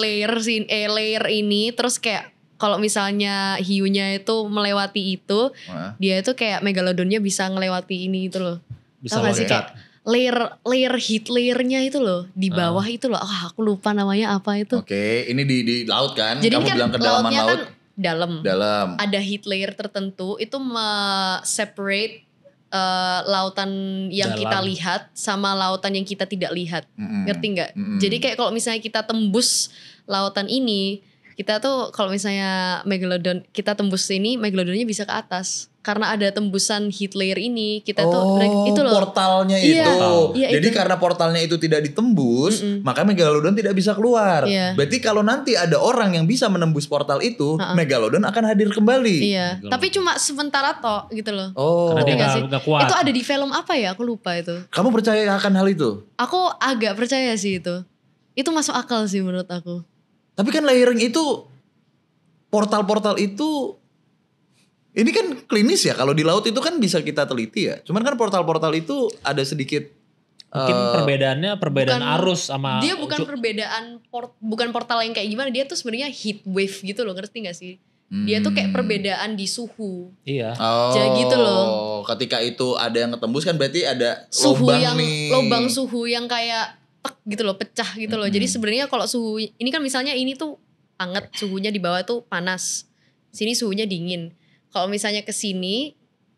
layer ini terus kayak kalau misalnya hiunya itu melewati itu, Wah. dia itu kayak megalodonnya bisa ngelewati ini itu loh. Bisa Tahu gak sih loncat. kayak layer heat layernya itu loh di bawah itu loh. Aku lupa namanya apa itu. Oke, ini di laut kan? Jadi Kamu kan bilang kedalaman lautnya laut. kan dalam. Ada heat layer tertentu itu separate lautan yang Dalam. kita lihat sama lautan yang kita tidak lihat. Ngerti nggak? Jadi kayak kalau misalnya kita tembus lautan ini, kita tuh kalau misalnya Megalodon, kita tembus ini, Megalodonnya bisa ke atas. Karena ada tembusan heat layer ini, kita tuh itu loh. Portalnya Iya, itu. iya, Jadi itu. karena portalnya itu tidak ditembus, maka Megalodon tidak bisa keluar. Iya. Berarti kalau nanti ada orang yang bisa menembus portal itu, Megalodon akan hadir kembali. Iya, tapi cuma sementara toh gitu loh. Oh. Karena dia Ngerti nggak sih? nggak kuat. Itu ada di film apa ya? Aku lupa itu. Kamu percaya akan hal itu? Aku agak percaya sih itu. Itu masuk akal sih menurut aku. Tapi kan layering itu, portal-portal itu, ini kan klinis ya. Kalau di laut itu kan bisa kita teliti ya. Cuman kan portal-portal itu ada sedikit Mungkin perbedaannya Bukan- arus sama Dia bukan perbedaan bukan portal yang kayak gimana, dia tuh sebenarnya heat wave gitu loh, ngerti gak sih? Dia tuh kayak perbedaan di suhu. Iya. Jadi gitu loh. Ketika itu ada yang ketembus kan berarti ada Suhu lubang yang nih. lubang suhu yang kayak tek gitu loh, pecah gitu loh. Jadi sebenarnya kalau suhu ini kan misalnya ini tuh hangat, suhunya di bawah tuh panas. Sini suhunya dingin. Kalau misalnya ke sini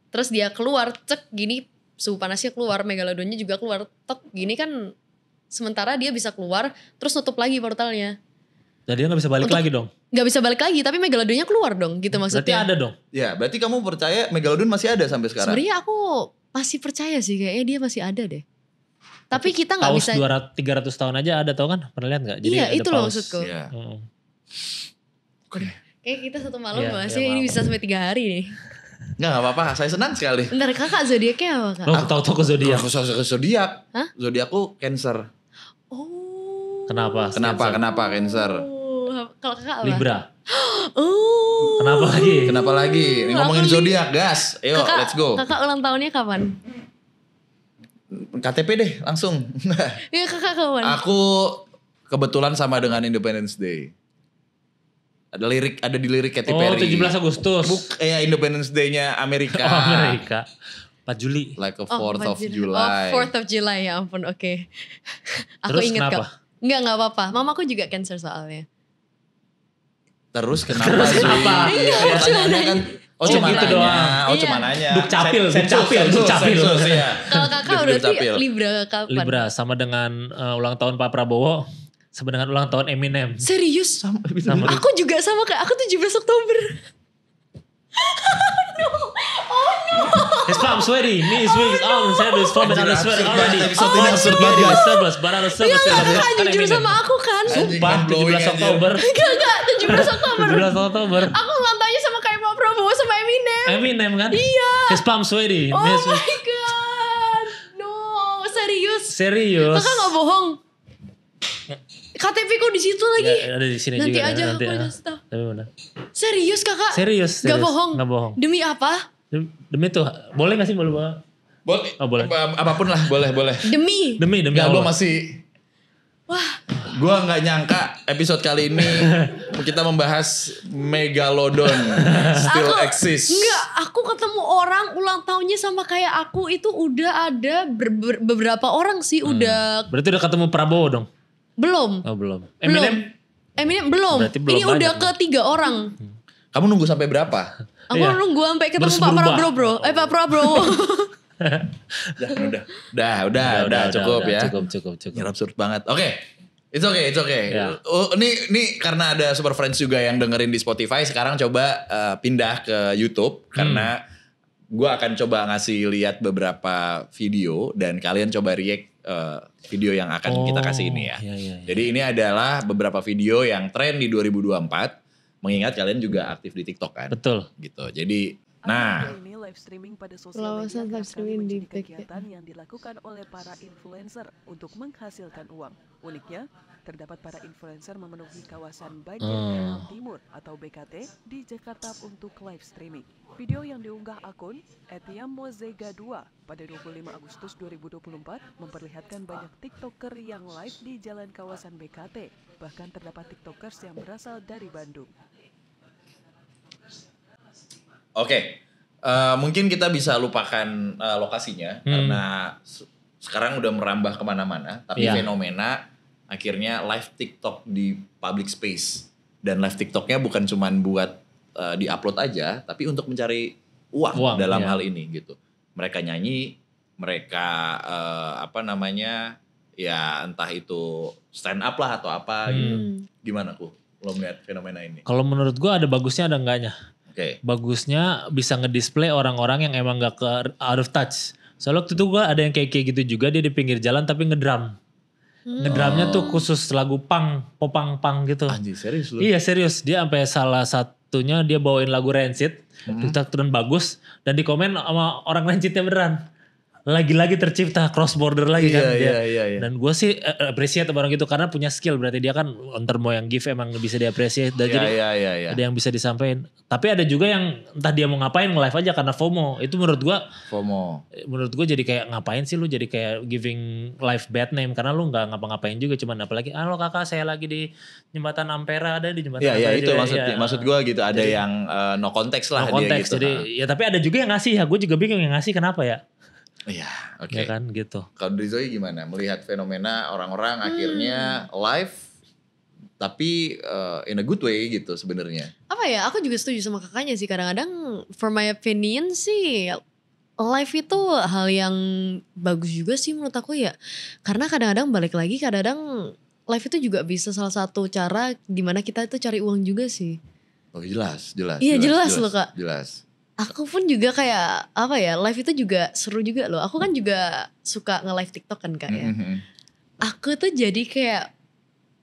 terus dia keluar cek gini, suhu panasnya keluar, Megalodonnya juga keluar tek gini kan, sementara dia bisa keluar terus nutup lagi portalnya. Jadi dia nggak bisa balik lagi dong. Nggak bisa balik lagi, tapi Megalodonnya keluar dong gitu Berarti maksudnya. ada dong. Ya, berarti kamu percaya Megalodon masih ada sampai sekarang? Sebenarnya aku masih percaya sih, kayaknya dia masih ada deh. Tapi kita nggak Paus bisa. 300 tahun aja ada, tau kan? Pernah lihat nggak? Jadi Iya, ada itu loh paus. maksudku. Iya. Heeh. Kayak kita satu malam Iya, bahas iya, ini maaf. bisa sampai 3 hari nih. Nggak apa-apa, saya senang sekali. Bentar, kakak zodiaknya apa kak? Lo tahu ke zodiak. Aku zodiak. Hah? Zodiakku Cancer. Oh. Kenapa? Kenapa Cancer? Kalau kakak apa? Libra. Oh. Kenapa lagi? Kenapa lagi? Ini ngomongin Aku zodiak, gas. Ayo, Kakak, let's go. Kakak ulang tahunnya kapan? KTP deh, langsung. Iya, kakak kapan? Aku kebetulan sama dengan Independence Day. Ada di lirik Katy Oh, Perry. 17 Agustus. Independence Day-nya Amerika. Oh, Amerika. 4 Juli. Like a 4th of 4 July. Oh, 4th of July, ya ampun, oke. Aku Terus inget kenapa? kok. Enggak apa-apa. Mamaku juga Cancer soalnya. Terus kenapa sih? kenapa? Iya, pertanyaannya kan. Oh, Oh, cuma gitu nanya. doang. Oh, Iya. cuma nanya. Dukcapil, Sensus, ya. Kalau kakak Duk berarti Capil. Libra kapan? Libra sama dengan ulang tahun Pak Prabowo. Sama dengan ulang tahun Eminem. Serius? Sama. Aku juga sama kayak aku 17 Oktober. His palm sweaty, knees weak, arms, head is foaming on the sweat already. Episode ini absurd banget, Getting guys. surplus, but out of surplus. Enggak, kakak Kan jujur Eminem. sama aku kan. Sumpah, Anjing, blowing 17 aja. Oktober. Enggak, 17 Oktober. 17 Oktober. Aku ulang tahunnya sama kayak Pak Prabowo sama Eminem. Eminem kan? Iya. His palm sweaty, Oh knees my weak. god. No, serius. Serius. Kakak gak bohong. KTP ku di situ lagi. Ya, ada di sini Nanti juga. aja nanti, aku ah. kasih tahu. Tapi benar. Serius kakak? Serius. Gak bohong. Gak bohong. Demi apa? Demi tuh, boleh gak sih boleh bawa? Boleh. Oh, boleh. Apapun lah, boleh. Demi. Demi Nggak, gue Allah. masih. Wah, Gue nggak nyangka episode kali ini kita membahas Megalodon still exist. enggak, aku ketemu orang ulang tahunnya sama kayak aku itu udah ada beberapa orang sih udah Berarti udah ketemu Prabowo dong? belum. Oh belum. Belum. Eminem belum. Berarti belum Ini udah banyak ke 3 orang. Kamu nunggu sampai berapa? Aku Iya. nunggu sampai ketemu Terus Pak berubah. Prabowo. Pak Prabowo. Udah, cukup ya. Cukup. Ini absurd banget. Oke. It's okay. Ya. Oh, ini karena ada Super Friends juga yang dengerin di Spotify, sekarang coba pindah ke YouTube karena gue akan coba ngasih lihat beberapa video dan kalian coba react video yang akan kita kasih ini ya. Iya. Jadi ini adalah beberapa video yang tren di 2024. Mengingat kalian juga aktif di TikTok kan? Betul. Gitu. Jadi, nah. Ini live streaming pada sosial Pelawasan media live kerap kali streaming di menjadi kegiatan yang dilakukan oleh para influencer untuk menghasilkan uang. Uniknya, terdapat para influencer memenuhi kawasan Banjar Kanal Timur atau BKT di Jakarta untuk live streaming. Video yang diunggah akun @yamozega2 pada 25 Agustus 2024 memperlihatkan banyak TikToker yang live di jalan kawasan BKT. Bahkan terdapat TikTokers yang berasal dari Bandung. Oke, mungkin kita bisa lupakan lokasinya karena sekarang udah merambah kemana-mana, tapi Iya. fenomena akhirnya live TikTok di public space. Dan live TikToknya bukan cuman buat di-upload aja, tapi untuk mencari uang dalam iya. hal ini gitu. Mereka nyanyi, mereka ya entah itu stand up lah atau apa gitu. Gimana lo melihat fenomena ini? Kalau menurut gue ada bagusnya ada enggaknya. Oke. Bagusnya bisa ngedisplay orang-orang yang emang gak ke out of touch. Soalnya waktu itu gue ada yang kayak gitu juga, dia di pinggir jalan tapi ngedrum. Ngedrumnya tuh khusus lagu popang gitu. Anjir, serius lu? Iya serius, dia sampai salah satunya dia bawain lagu Rancid, dan bagus, dan di komen sama orang Rancidnya beneran. Lagi-lagi tercipta cross border lagi kan dia. Iya. Dan gue sih appreciate sama orang gitu karena punya skill, berarti dia kan mau yang give emang bisa diapresiasi. Jadi Iya. ada yang bisa disampaikan. Tapi ada juga yang entah dia mau ngapain nge-live aja karena FOMO. Itu menurut gue jadi kayak ngapain sih lu jadi kayak giving live bad name karena lu nggak ngapa-ngapain juga, cuman apalagi halo kakak saya lagi di jembatan Ampera, ada di jembatan Ampera. Iya itu juga. maksud gue gitu, ada jadi, yang no konteks lah no dia konteks, gitu. jadi ya tapi ada juga yang ngasih ya, gue juga bingung yang ngasih kenapa ya. Iya, oke. Ya kan gitu. Kalau dari Zoe gimana? Melihat fenomena orang-orang akhirnya live tapi in a good way gitu sebenarnya. Apa ya, aku juga setuju sama kakaknya sih, kadang-kadang for my opinion sih live itu hal yang bagus juga sih menurut aku ya. Karena kadang-kadang balik lagi, kadang-kadang live itu juga bisa salah satu cara dimana kita itu cari uang juga sih. Oh jelas. Iya jelas loh kak. Jelas. Aku pun juga kayak apa ya, live itu juga seru juga loh. Aku kan juga suka nge-live TikTok kan kak ya. Aku tuh jadi kayak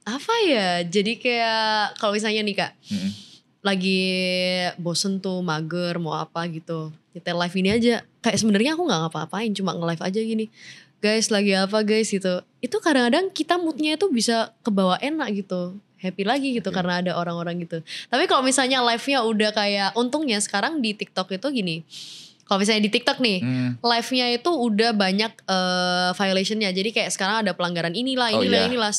apa ya, jadi kayak kalau misalnya nih kak, lagi bosen tuh mager mau apa gitu, kita live ini aja. Kayak sebenarnya aku nggak ngapa-ngapain, cuma nge-live aja gini. Guys lagi apa guys gitu. Itu kadang-kadang kita moodnya itu bisa kebawa enak gitu. Happy lagi gitu karena ada orang-orang gitu. Tapi kalau misalnya live-nya udah kayak, untungnya sekarang di TikTok itu gini. Kalau misalnya di TikTok nih, live-nya itu udah banyak violation-nya. Jadi kayak sekarang ada pelanggaran inilah.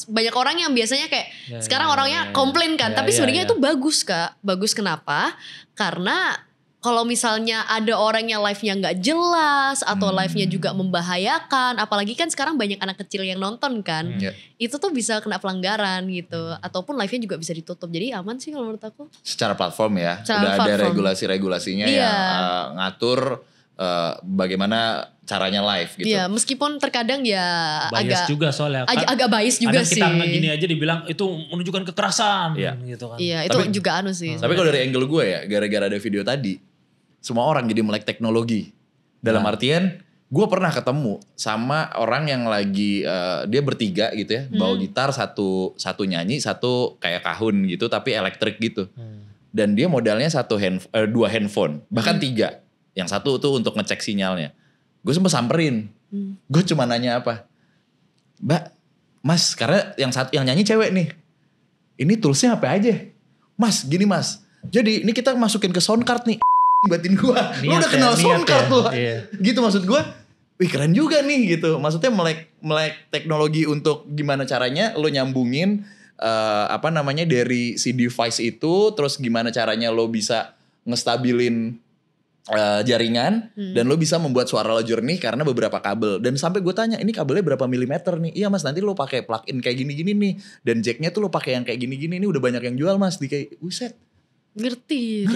Banyak orang yang biasanya kayak sekarang orangnya komplain kan. Tapi sebenarnya itu bagus kak. Bagus kenapa? Karena kalau misalnya ada orang yang live-nya gak jelas atau live-nya juga membahayakan, apalagi kan sekarang banyak anak kecil yang nonton kan, itu tuh bisa kena pelanggaran gitu, ataupun live-nya juga bisa ditutup. Jadi aman sih kalau menurut aku. Secara platform ya, Secara udah platform. ada regulasi-regulasinya yang ngatur bagaimana caranya live gitu. Iya, meskipun terkadang ya Bias juga soalnya. agak bias juga sih. Kadang kita gini aja dibilang itu menunjukkan kekerasan gitu kan. Iya, itu juga anu sih. Tapi kalau dari angle gue ya, gara-gara ada video tadi, semua orang jadi melek teknologi. Dalam artian, gue pernah ketemu sama orang yang lagi, dia bertiga gitu ya, bawa gitar, satu nyanyi, satu kayak kahun gitu, tapi elektrik gitu. Dan dia modalnya dua handphone, bahkan tiga. Yang satu tuh untuk ngecek sinyalnya. Gue sempet samperin, gue cuma nanya apa, Mbak, Mas, karena yang nyanyi cewek nih, ini toolsnya apa aja? Mas, gini Mas, jadi ini kita masukin ke sound card nih, batin gue, lu udah kenal sound card tuh, gitu maksud gue. Wih keren juga nih gitu, maksudnya melek teknologi untuk gimana caranya lo nyambungin dari si device itu, terus gimana caranya lo bisa ngestabilin jaringan dan lo bisa membuat suara lo jernih karena beberapa kabel. Dan sampai gue tanya, ini kabelnya berapa milimeter nih? Iya Mas, nanti lo pakai plug-in kayak gini-gini nih, dan jacknya tuh lo pakai yang kayak gini-gini, ini udah banyak yang jual Mas, di kayak uset. Ngerti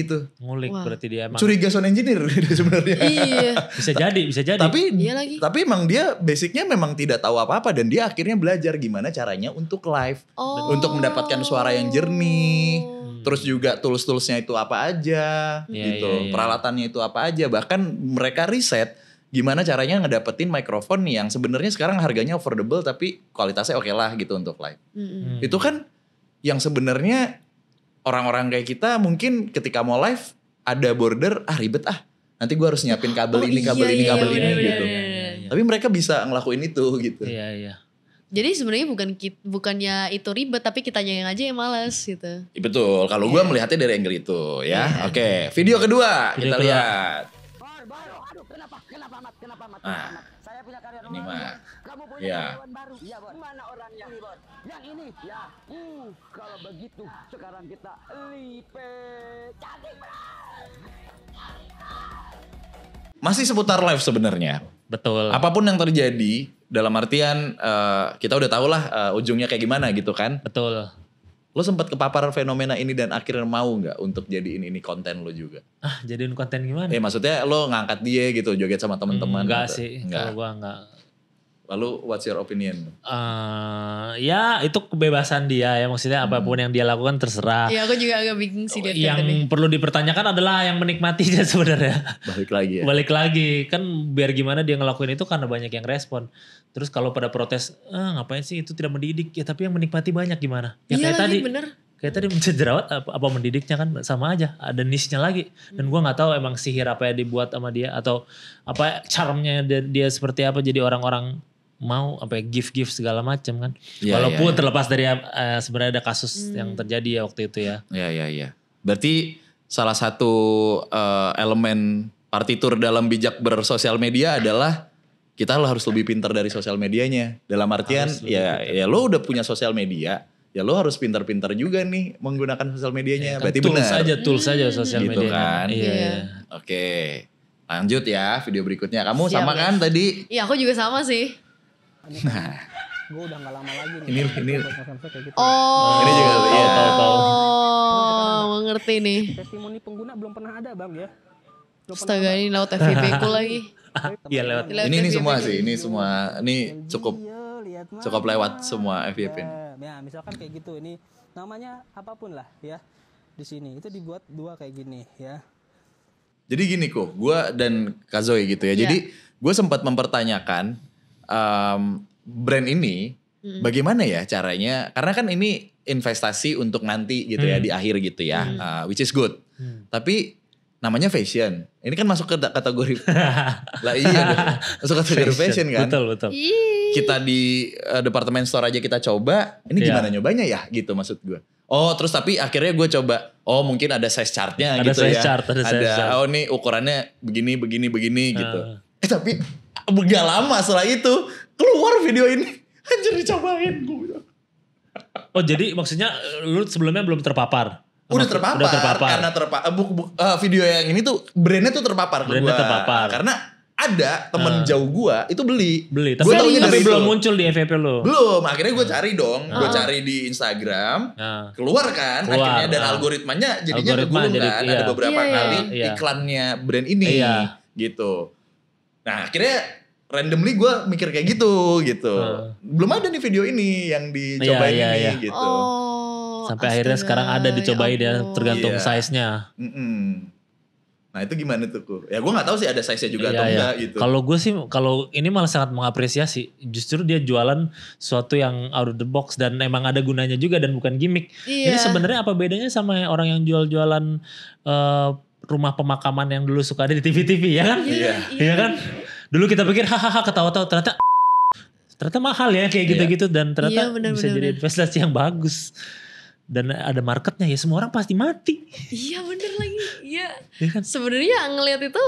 Gitu. Ngulik berarti dia emang. Curiga sound engineer sebenarnya. Iya. Bisa jadi. Tapi emang dia basicnya memang tidak tahu apa-apa, dan dia akhirnya belajar gimana caranya untuk live, untuk mendapatkan suara yang jernih. Terus juga tools-toolsnya itu apa aja gitu. Peralatannya itu apa aja. Bahkan mereka riset gimana caranya ngedapetin mikrofon yang sebenarnya sekarang harganya affordable tapi kualitasnya oke lah gitu untuk live. Itu kan yang sebenarnya orang-orang kayak kita mungkin ketika mau live ada border, ribet nanti gue harus nyiapin kabel ini gitu. Tapi mereka bisa ngelakuin itu gitu. Iya. Jadi sebenarnya bukannya itu ribet, tapi kitanya yang aja yang malas gitu. Betul, kalau gue melihatnya dari angle itu ya. Oke, video kedua kita lihat. Saya punya karyawan Ini baru. mah. Kamu punya Ya. karyawan baru. Iya, Bos. Mana orangnya? Ini, Bos. Yang ini? Ya. Kalau begitu sekarang kita lipet. Cantik, Bos. masih seputar live sebenarnya. Betul. Apapun yang terjadi, dalam artian kita udah tahu lah ujungnya kayak gimana gitu kan. Betul. Lo sempat kepapar fenomena ini dan akhirnya mau nggak untuk jadiin ini konten lo juga? Jadiin konten gimana? Maksudnya lo ngangkat dia gitu, joget sama teman-teman. Enggak gitu. sih, kalau gue enggak. Lalu what's your opinion? Ya itu kebebasan dia ya, maksudnya apapun yang dia lakukan terserah. Iya, aku juga agak bingung sih lihat Yang tadi. perlu dipertanyakan adalah yang menikmatinya sebenarnya. Balik lagi ya. Balik lagi, kan biar gimana dia ngelakuin itu karena banyak yang respon. Terus kalau pada protes, ngapain sih itu tidak mendidik ya, tapi yang menikmati banyak gimana? Ya Iya kayak lagi, tadi. bener. Kayak tadi mencet jerawat apa mendidiknya kan sama aja, ada niche-nya lagi. Dan gue nggak tahu emang sihir apa yang dibuat sama dia atau apa charmnya dia seperti apa jadi orang-orang mau apa ya, gift segala macam kan. Ya, Walaupun ya. terlepas dari sebenarnya ada kasus yang terjadi ya waktu itu ya. Iya. Berarti salah satu elemen partitur dalam bijak bersosial media adalah kita harus lebih pintar dari sosial medianya. Dalam artian ya lo udah punya sosial media, ya lo harus pintar-pintar juga nih menggunakan sosial medianya. Kan Berarti tools benar. tools aja sosial Gitu media. kan. Iya. Oke. Lanjut ya video berikutnya. Kamu Siap, sama ya. kan tadi? Iya, aku juga sama sih. Nah, Gue udah gak lama lagi nih. ini Kayak gitu. Oh. Ini juga, iya. Tahu. Oh, mengerti nih. Testimoni pengguna belum pernah ada bang ya. Astaga, ini lewat FYP ku lagi. Iya lewat. ini FYP semua ku. sih, ini cukup lewat semua FYP. Ya misalkan kayak gitu, ini namanya apapun lah ya. Di sini itu dibuat dua kayak gini ya. Jadi gini kok, gue dan Kak Zoe gitu ya. Iya. Jadi gue sempat mempertanyakan brand ini bagaimana ya caranya. Karena kan ini investasi untuk nanti gitu ya di akhir gitu ya. Which is good. Tapi namanya fashion. Ini kan masuk ke kategori. Lah iya dong. Masuk kategori fashion kan. Betul. Kita di departemen store aja kita coba. Ini gimana nyobanya ya gitu maksud gue. Oh terus tapi akhirnya gue coba. Oh mungkin ada size chartnya Ada gitu size ya. chart, ada size chart. Oh nih ukurannya begini gitu. Tapi gak lama setelah itu keluar video ini. Anjir dicobain gue bilang. Oh jadi maksudnya lu sebelumnya belum terpapar? Udah terpapar. Karena video yang ini tuh brandnya tuh terpapar ke Brandnya gua. terpapar. Karena ada temen jauh gua itu beli. Tapi, Gua taunya tapi dari belum itu. muncul di FYP lu. Belum, akhirnya gue cari dong. Gue cari di Instagram. Keluar kan Keluar, akhirnya dan algoritmanya jadinya Algoritma kegulung jadi, kan. iya. Ada beberapa Iya, kali iya. iklannya brand ini gitu. Nah akhirnya randomly gue mikir kayak gitu. Belum ada nih video ini yang dicobain Iya, ini iya. gitu. Oh. Sampai akhirnya astaga, sekarang ada dicobain ya ampun. tergantung Iya. size-nya. Nah itu gimana tuh Kur? Ya gue gak tahu sih ada size-nya juga atau enggak gitu. Kalau gue sih kalau ini malah sangat mengapresiasi. Justru dia jualan sesuatu yang out of the box dan emang ada gunanya juga dan bukan gimmick. Iya. Ini sebenarnya apa bedanya sama orang yang jual-jualan rumah pemakaman yang dulu suka ada di TV-TV ya kan? Iya kan? Dulu kita pikir hahaha ketawa-tawa ternyata mahal ya kayak gitu-gitu dan ternyata Iya, bener, bisa bener, jadi bener. investasi yang bagus. Dan ada marketnya ya semua orang pasti mati. Iya bener lagi. Iya. Iya kan? Sebenarnya ngelihat itu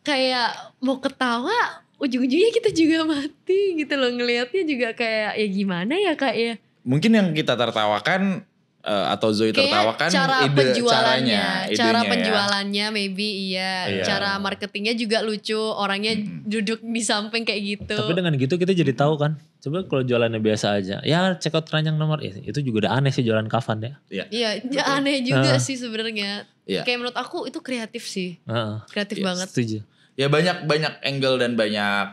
kayak mau ketawa, ujung-ujungnya kita juga mati gitu loh. Ngelihatnya juga kayak ya gimana ya Kak ya. Mungkin yang kita tertawakan atau Zoe Kayak tertawakan cara ide penjualannya, caranya, cara idenya ya. penjualannya maybe iya, Iya. cara marketingnya juga lucu, orangnya duduk di samping kayak gitu. Tapi dengan gitu kita jadi tahu kan. Coba kalau jualannya biasa aja. Ya check out ranjang nomor. Itu juga udah aneh sih jualan kafan ya. Iya, aneh juga sih sebenarnya. Iya. Kayak menurut aku itu kreatif sih. Kreatif Yes. banget. Setuju. Ya banyak angle dan banyak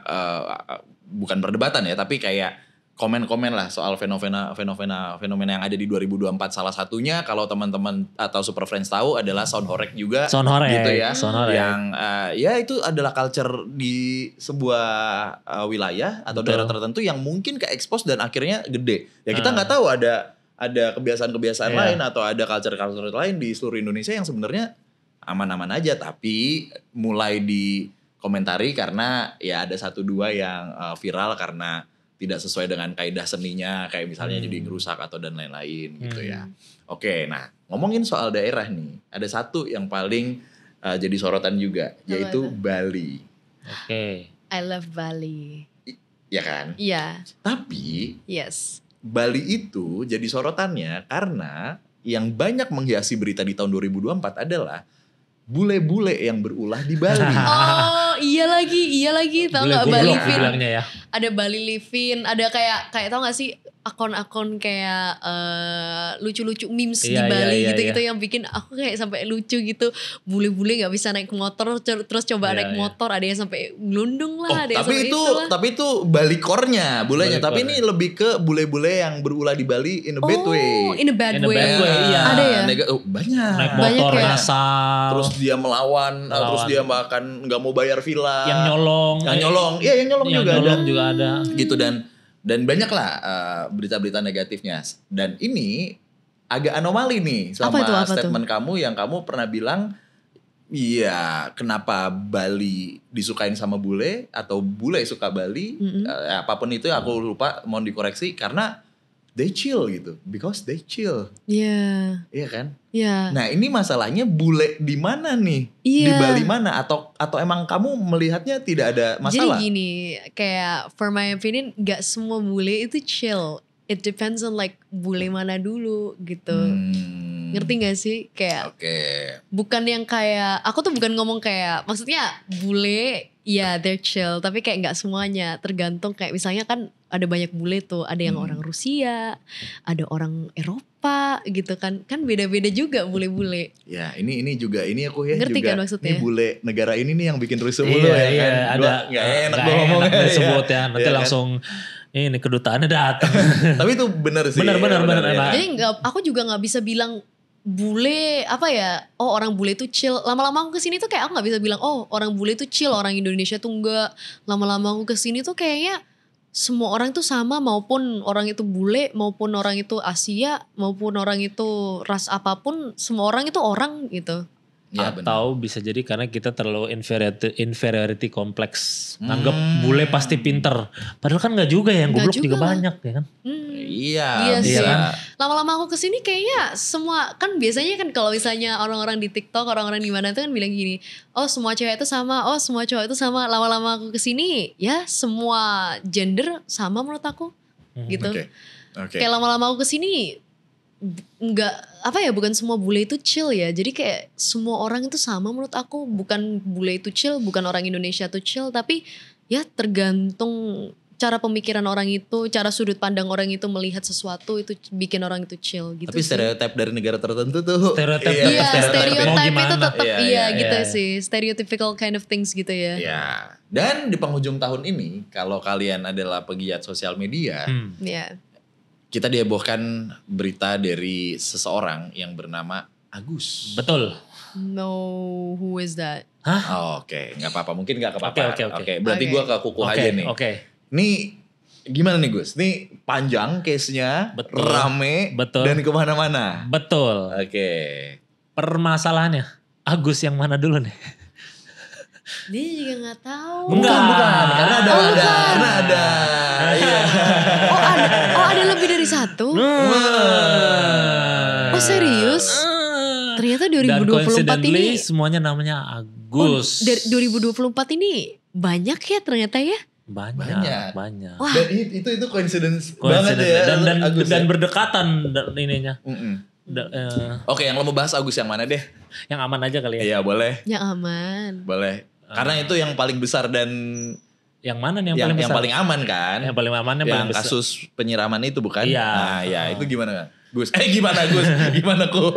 bukan perdebatan ya, tapi kayak komen-komen lah soal fenomena yang ada di 2024. Salah satunya kalau teman-teman atau Super Friends tahu adalah sound horeg juga. Sound horeg, gitu ya. sound horeg. Yang ya itu adalah culture di sebuah wilayah atau Betul. daerah tertentu yang mungkin ke expose dan akhirnya gede. Ya kita nggak tahu ada kebiasaan-kebiasaan Iya. lain atau ada culture-culture lain di seluruh Indonesia yang sebenarnya aman-aman aja, tapi mulai dikomentari karena ya ada 1-2 yang viral karena tidak sesuai dengan kaidah seninya, kayak misalnya jadi ngerusak atau dan lain-lain gitu ya. Oke, nah ngomongin soal daerah nih, ada satu yang paling jadi sorotan juga, yaitu itu? Bali. Oke. I love Bali. Ya kan? Iya, Tapi yes. Bali itu jadi sorotannya karena yang banyak menghiasi berita di tahun 2024 adalah bule-bule yang berulah di Bali. Oh iya lagi tau gak Bali Goblok Livin, dibilangnya ya. ada Bali Livin, ada kayak tau gak sih akun-akun kayak lucu-lucu memes di Iya, Bali iya, gitu-gitu iya. yang bikin aku kayak sampai lucu gitu. Bule-bule gak bisa naik motor terus coba Iya, naik iya. motor, ada yang sampai gelundung Oh, lah, ada yang tapi sampai itu itulah. tapi itu balikornya bulenya. Balikor. Tapi ini lebih ke bule-bule yang berulah di Bali in a bad way. In a bad In a way. bad way, iya. Ada ya? Banyak. Naik Banyak motor ya. ngasal. Terus dia melawan, terus dia bahkan nggak mau bayar villa. yang nyolong. Yang nyolong. Iya, yang nyolong Yang juga nyolong ada. juga ada. Gitu dan banyak lah berita-berita negatifnya. Dan ini agak anomali nih sama Apa tuh? statement kamu yang kamu pernah bilang, iya, kenapa Bali disukain sama bule atau bule suka Bali, apapun itu aku lupa, mohon dikoreksi, karena they chill gitu, because they chill, Iya. iya kan? Iya. Nah ini masalahnya bule di mana nih? Di Iya. Bali mana? Atau emang kamu melihatnya tidak ada masalah? Jadi gini, kayak for my opinion, gak semua bule itu chill. It depends on like bule mana dulu gitu. Ngerti gak sih? Kayak Oke. bukan yang kayak, aku tuh bukan ngomong kayak, maksudnya bule, ya they're chill. Tapi kayak gak semuanya, tergantung kayak misalnya kan ada banyak bule tuh. Ada yang orang Rusia, ada orang Eropa gitu kan. Kan beda-beda juga bule-bule. Ya ini juga ini aku ya Ngerti juga kan maksudnya? ini bule negara ini nih yang bikin rusuh mulu ya kan. ada Gak enak nggak gua ngomongnya. disebut ya. Nanti Iya kan? langsung ini kedutaannya datang. Tapi itu benar sih. Benar, ya. emang. Jadi aku juga gak bisa bilang bule apa ya, oh orang bule tuh chill. Lama-lama aku kesini tuh kayak aku gak bisa bilang oh orang bule tuh chill, orang Indonesia tuh enggak. Lama-lama aku kesini tuh kayaknya semua orang tuh sama, maupun orang itu bule, maupun orang itu Asia, maupun orang itu ras apapun, semua orang itu orang gitu. Ya, benar. Atau bisa jadi karena kita terlalu inferiority complex. Nganggep bule pasti pinter. Padahal kan gak juga ya, yang Nggak goblok juga juga lah. banyak ya kan. Iya. Iya sih. bisa. Lama-lama aku kesini kayaknya semua, kan biasanya kan kalau misalnya orang-orang di TikTok, orang-orang di mana tuh kan bilang gini, oh semua cewek itu sama, oh semua cowok itu sama. Lama-lama aku kesini ya semua gender sama menurut aku gitu. Oke. Kayak lama-lama aku kesini nggak apa ya, bukan semua bule itu chill ya. Jadi kayak semua orang itu sama menurut aku. Bukan bule itu chill, bukan orang Indonesia itu chill, tapi ya tergantung cara pemikiran orang itu, cara sudut pandang orang itu melihat sesuatu itu bikin orang itu chill gitu. Tapi sih. stereotip dari negara tertentu tuh. Stereotip. Iya, Mau stereotype gimana? itu tetap Iya, iya iya, gitu iya. sih. Stereotypical kind of things gitu ya. Iya. Dan di penghujung tahun ini, kalau kalian adalah pegiat sosial media, Iya. kita dihebohkan berita dari seseorang yang bernama Agus. Betul. No, who is that? Oh, Oke, nggak apa-apa. Mungkin nggak kepapar. Oke. Berarti Oke. gue ke kuku aja nih. Oke. Ini gimana nih Gus? Ini panjang case-nya, Betul. rame, Betul. dan kemana-mana. Betul. Oke. Permasalahannya Agus yang mana dulu nih? Dia juga gak tahu. Enggak. Bukan. Karena ada. Iya. Oh ada lebih dari satu? Oh serius? Ternyata Dan 2024 coincidentally ini semuanya namanya Agus. dari 2024 ini banyak ya ternyata ya. Banyak. Banyak. Wah. Dan itu coincidence banget Coincidentally. ya. Agus Dan ya. berdekatan ininya. Oke, yang lo mau bahas Agus yang mana deh? Yang aman aja kali ya. Iya boleh. Yang aman. Boleh. Karena itu yang paling besar dan Yang mana nih yang besar? paling aman kan? Yang paling aman yang Yang paling besar. kasus penyiraman itu bukan? Iya. Nah, ya itu gimana Gus? Gimana Gus? Gimana ku?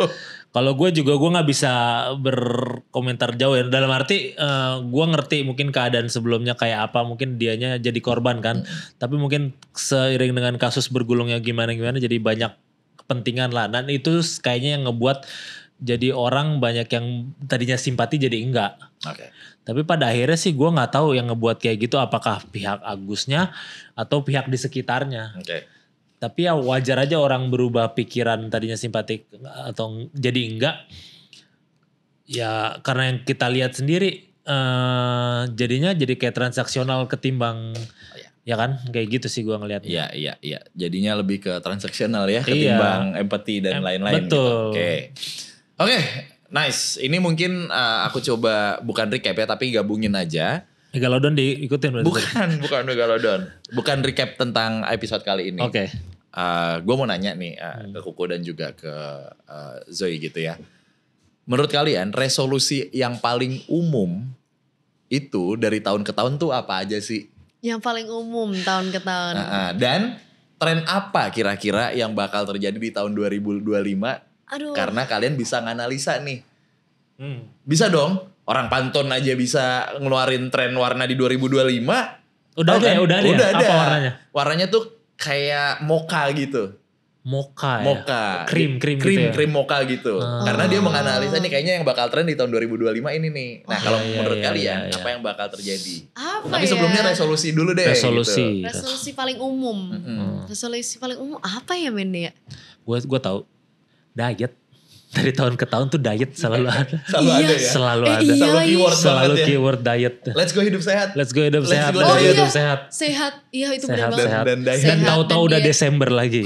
Kalau gue nggak bisa berkomentar jauh ya. Dalam arti gue ngerti mungkin keadaan sebelumnya kayak apa. Mungkin dianya jadi korban kan. Tapi mungkin seiring dengan kasus bergulungnya gimana-gimana jadi banyak kepentingan lah. Dan itu kayaknya yang ngebuat jadi orang banyak yang tadinya simpati jadi enggak. Oke. Tapi pada akhirnya sih gue nggak tahu yang ngebuat kayak gitu apakah pihak Agusnya atau pihak di sekitarnya. Oke. Tapi ya wajar aja orang berubah pikiran tadinya simpatik atau jadi enggak. Ya karena yang kita lihat sendiri jadinya jadi kayak transaksional ketimbang ya kan kayak gitu sih gue ngelihatnya. Iya. Jadinya lebih ke transaksional ya ketimbang empati dan lain-lain. Betul. Gitu. Oke. Nice. Ini mungkin aku coba bukan recap ya tapi gabungin aja. Megalodon diikutin berarti. Bukan Megalodon. Bukan recap tentang episode kali ini. Oke. Gue mau nanya nih ke Kuko dan juga ke Zoe gitu ya. menurut kalian resolusi yang paling umum itu dari tahun ke tahun tuh apa aja sih? Yang paling umum tahun ke tahun. Dan tren apa kira-kira yang bakal terjadi di tahun 2025? Aduh. Karena kalian bisa nganalisa nih. Bisa dong. Orang Pantone aja bisa ngeluarin tren warna di 2025. Udah ada ya? Udah ada. Apa warnanya? Warnanya tuh kayak mocha gitu. Mocha ya? Mocha. Krim gitu ya? Krim mocha gitu. Karena dia menganalisa nih kayaknya yang bakal tren di tahun 2025 ini nih. Nah kalau menurut kalian apa yang bakal terjadi? Tapi sebelumnya resolusi dulu deh. Resolusi. Gitu. Resolusi paling umum. Resolusi paling umum apa ya men ya? Gue tahu. Diet. Dari tahun ke tahun tuh diet selalu ada. Selalu ada ya? Selalu ada. Selalu keyword Selalu banget ya. keyword diet. Let's go hidup sehat. Let's go hidup sehat. go Let's go diet. hidup sehat. Sehat. Iya itu Sehat, benar banget. sehat. Dan diet. Dan tahu-tahu dan udah diet. Desember lagi.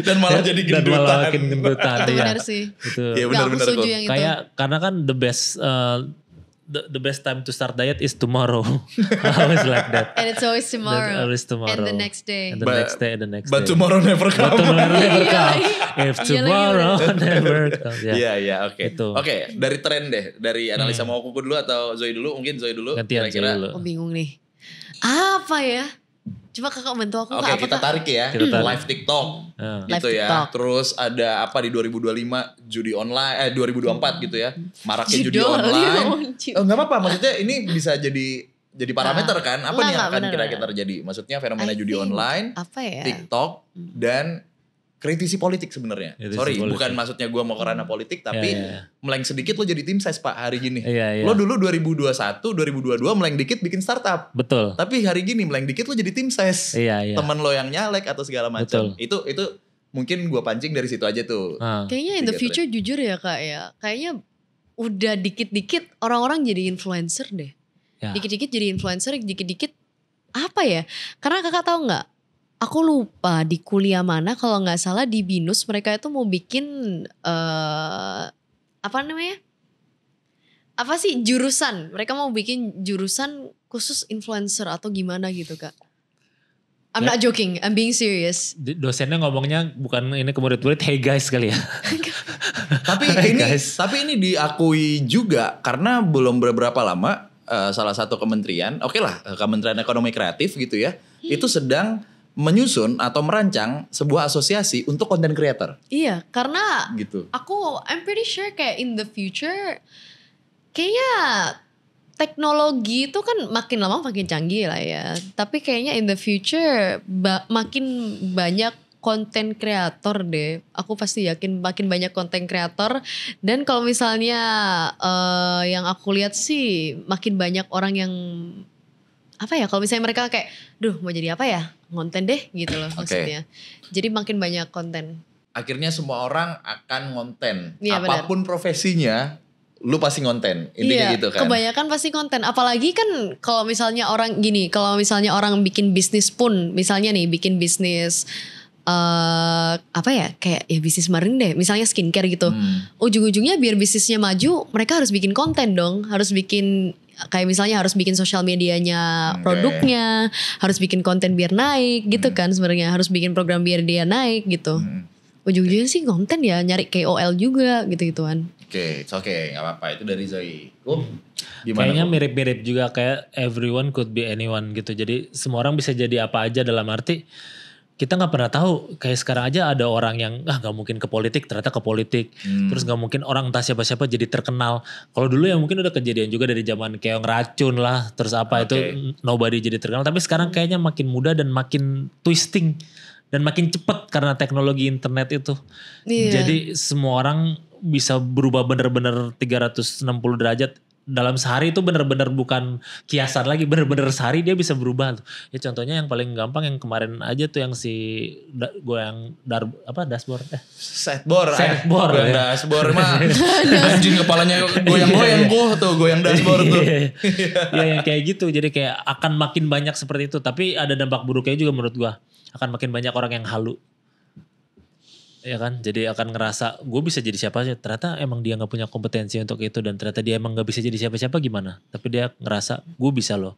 Dan malah jadi Dan gendutan. malah makin gendutan. Itu ya. benar sih. Itu. Iya Gak aku benar-benar setuju kok. yang itu. Kayak karena kan the best time to start diet is tomorrow. I always like that. And it's always tomorrow. Always tomorrow. And the next day. And the next day. And the next But day. tomorrow never come. But tomorrow never come. Iya, If tomorrow never come. Ya. Iya, oke. Itu. Oke, dari tren deh. Dari analisa mau kuku dulu atau Zoe dulu? Mungkin Zoe dulu. Gantian Kira-kira. Zoe dulu. Oh bingung nih. Apa ya? Coba kakak bantu aku. Oke, Kak, apa, kita Kak? tarik ya. Kita tarik. Live TikTok. Live Gitu ya. TikTok. Terus ada apa di 2025 judi online 2024 gitu ya. Maraknya judi Judul, online. judul. Enggak apa-apa, maksudnya ini bisa jadi parameter kan. Apa nih yang akan bener, kira-kira bener. terjadi? Maksudnya fenomena I judi think, online, apa ya? TikTok dan kritisi politik sebenarnya. Kritisi Sorry, politik. bukan maksudnya gue mau ke ranah politik, tapi Iya. meleng sedikit lo jadi tim ses Pak hari gini. Iya, iya. Lo dulu 2021, 2022 meleng dikit bikin startup. Betul. Tapi hari gini meleng dikit lo jadi tim ses. Iya, iya. Temen lo yang nyalek atau segala macam. Betul. Itu mungkin gue pancing dari situ aja tuh. Kayaknya in the Tiga future jujur ya kak ya. Kayaknya udah dikit-dikit orang-orang jadi influencer deh. Ya. Dikit-dikit jadi influencer, dikit-dikit apa ya? Karena kakak tahu nggak? Aku lupa di kuliah mana kalau nggak salah di BINUS mereka itu mau bikin apa namanya? Apa sih jurusan? Mereka mau bikin jurusan khusus influencer atau gimana gitu kak? I'm not joking, I'm being serious. Dosennya ngomongnya bukan ini ke murid-murid, hey guys kali ya. Tapi ini diakui juga karena belum beberapa lama salah satu kementerian, oke lah Kementerian Ekonomi Kreatif gitu ya, itu sedang menyusun atau merancang sebuah asosiasi untuk content creator. Iya, karena Gitu. I'm pretty sure kayak in the future kayaknya teknologi itu kan makin lama makin canggih lah ya. Tapi kayaknya in the future makin banyak konten kreator deh. Aku pasti yakin makin banyak konten kreator. Dan kalau misalnya yang aku lihat sih makin banyak orang yang apa ya, kalau misalnya mereka kayak duh mau jadi apa ya, konten deh gitu loh maksudnya. Jadi makin banyak konten. Akhirnya semua orang akan ngonten. Iya, Apapun profesinya, lu pasti ngonten. Intinya Iya, gitu kan. kebanyakan pasti konten. Apalagi kan kalau misalnya orang gini, kalau misalnya orang bikin bisnis pun, misalnya nih bikin bisnis apa ya, kayak ya bisnis kemarin deh, misalnya skincare gitu. Ujung-ujungnya biar bisnisnya maju, mereka harus bikin konten dong, harus bikin kayak misalnya harus bikin sosial medianya produknya, harus bikin konten biar naik gitu kan sebenarnya, harus bikin program biar dia naik gitu. Ujung-ujungnya sih konten ya, nyari KOL juga gitu-gituan. Oke, gak apa-apa. Itu dari Zoe. Gimana? Kayaknya mirip-mirip juga kayak everyone could be anyone gitu. Jadi semua orang bisa jadi apa aja, dalam arti kita nggak pernah tahu. Kayak sekarang aja ada orang yang nggak mungkin ke politik, ternyata ke politik. Terus nggak mungkin orang entah siapa-siapa jadi terkenal. Kalau dulu ya mungkin udah kejadian juga dari zaman keong racun lah. Terus apa itu nobody jadi terkenal. Tapi sekarang kayaknya makin mudah dan makin twisting. Dan makin cepet karena teknologi internet itu. Iya. Jadi semua orang bisa berubah bener-bener 360 derajat. Dalam sehari itu bener-bener bukan kiasan lagi, bener-bener sehari dia bisa berubah tuh. Ya contohnya yang paling gampang yang kemarin aja tuh yang si dashboard Setboard. Setboard, Goyang ya. dashboard mah. Anjing kepalanya goyang-goyang tuh goyang dashboard tuh. Ya yang kayak gitu. Jadi kayak akan makin banyak seperti itu. Tapi ada dampak buruknya juga menurut gua. Akan makin banyak orang yang halu. Ya kan, jadi akan ngerasa gue bisa jadi siapa aja. Ternyata emang dia gak punya kompetensi untuk itu. Dan ternyata dia emang gak bisa jadi siapa-siapa gimana. Tapi dia ngerasa gue bisa loh.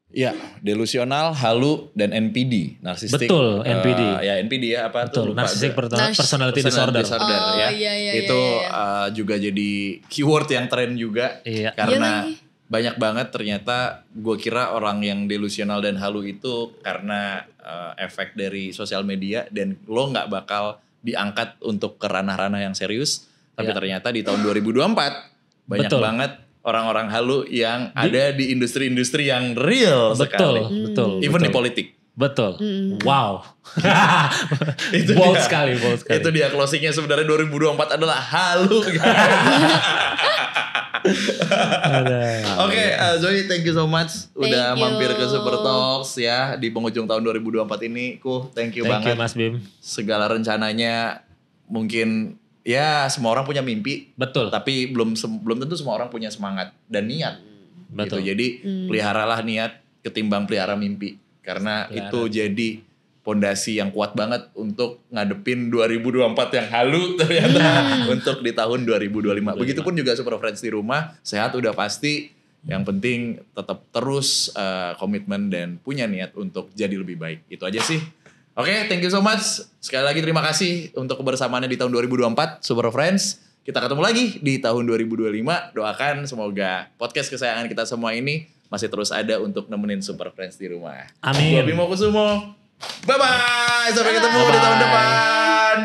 Ya, delusional, halu, dan NPD, narcissistic. Betul, NPD. Ya NPD ya apa tuh? Betul, narcissistic personality disorder. Ya. Iya, Itu juga jadi keyword yang tren juga. Iya. Karena Iya lagi. banyak banget ternyata gue kira orang yang delusional dan halu itu karena efek dari sosial media dan lo nggak bakal diangkat untuk ke ranah-ranah yang serius. Tapi Iya. ternyata di tahun 2024 banyak Betul. banget orang-orang halu yang ada di industri-industri yang real sekali. Betul. Even di betul. politik. Betul. Wow. Itu bold dia. sekali. Itu dia closingnya sebenarnya 2024 adalah halu. Oke, Zoe, thank you so much udah Thank you. mampir ke Super Talks ya di penghujung tahun 2024 ini. Thank you Thank banget. you Mas Bim. Segala rencananya mungkin ya semua orang punya mimpi. Betul. Tapi belum tentu semua orang punya semangat dan niat. Betul. Gitu. Jadi peliharalah niat ketimbang pelihara mimpi. Karena itu jadi pondasi yang kuat banget untuk ngadepin 2024 yang halu ternyata untuk di tahun 2025. Begitupun juga Super Friends di rumah, sehat udah pasti. Yang penting tetap terus komitmen dan punya niat untuk jadi lebih baik. Itu aja sih. Oke, thank you so much. Sekali lagi terima kasih untuk kebersamaannya di tahun 2024 Super Friends. Kita ketemu lagi di tahun 2025. Doakan semoga podcast kesayangan kita semua ini masih terus ada untuk nemenin Super Friends di rumah. Amin. Gua Bimo Kusumo. Bye-bye. Sampai ketemu di tahun depan.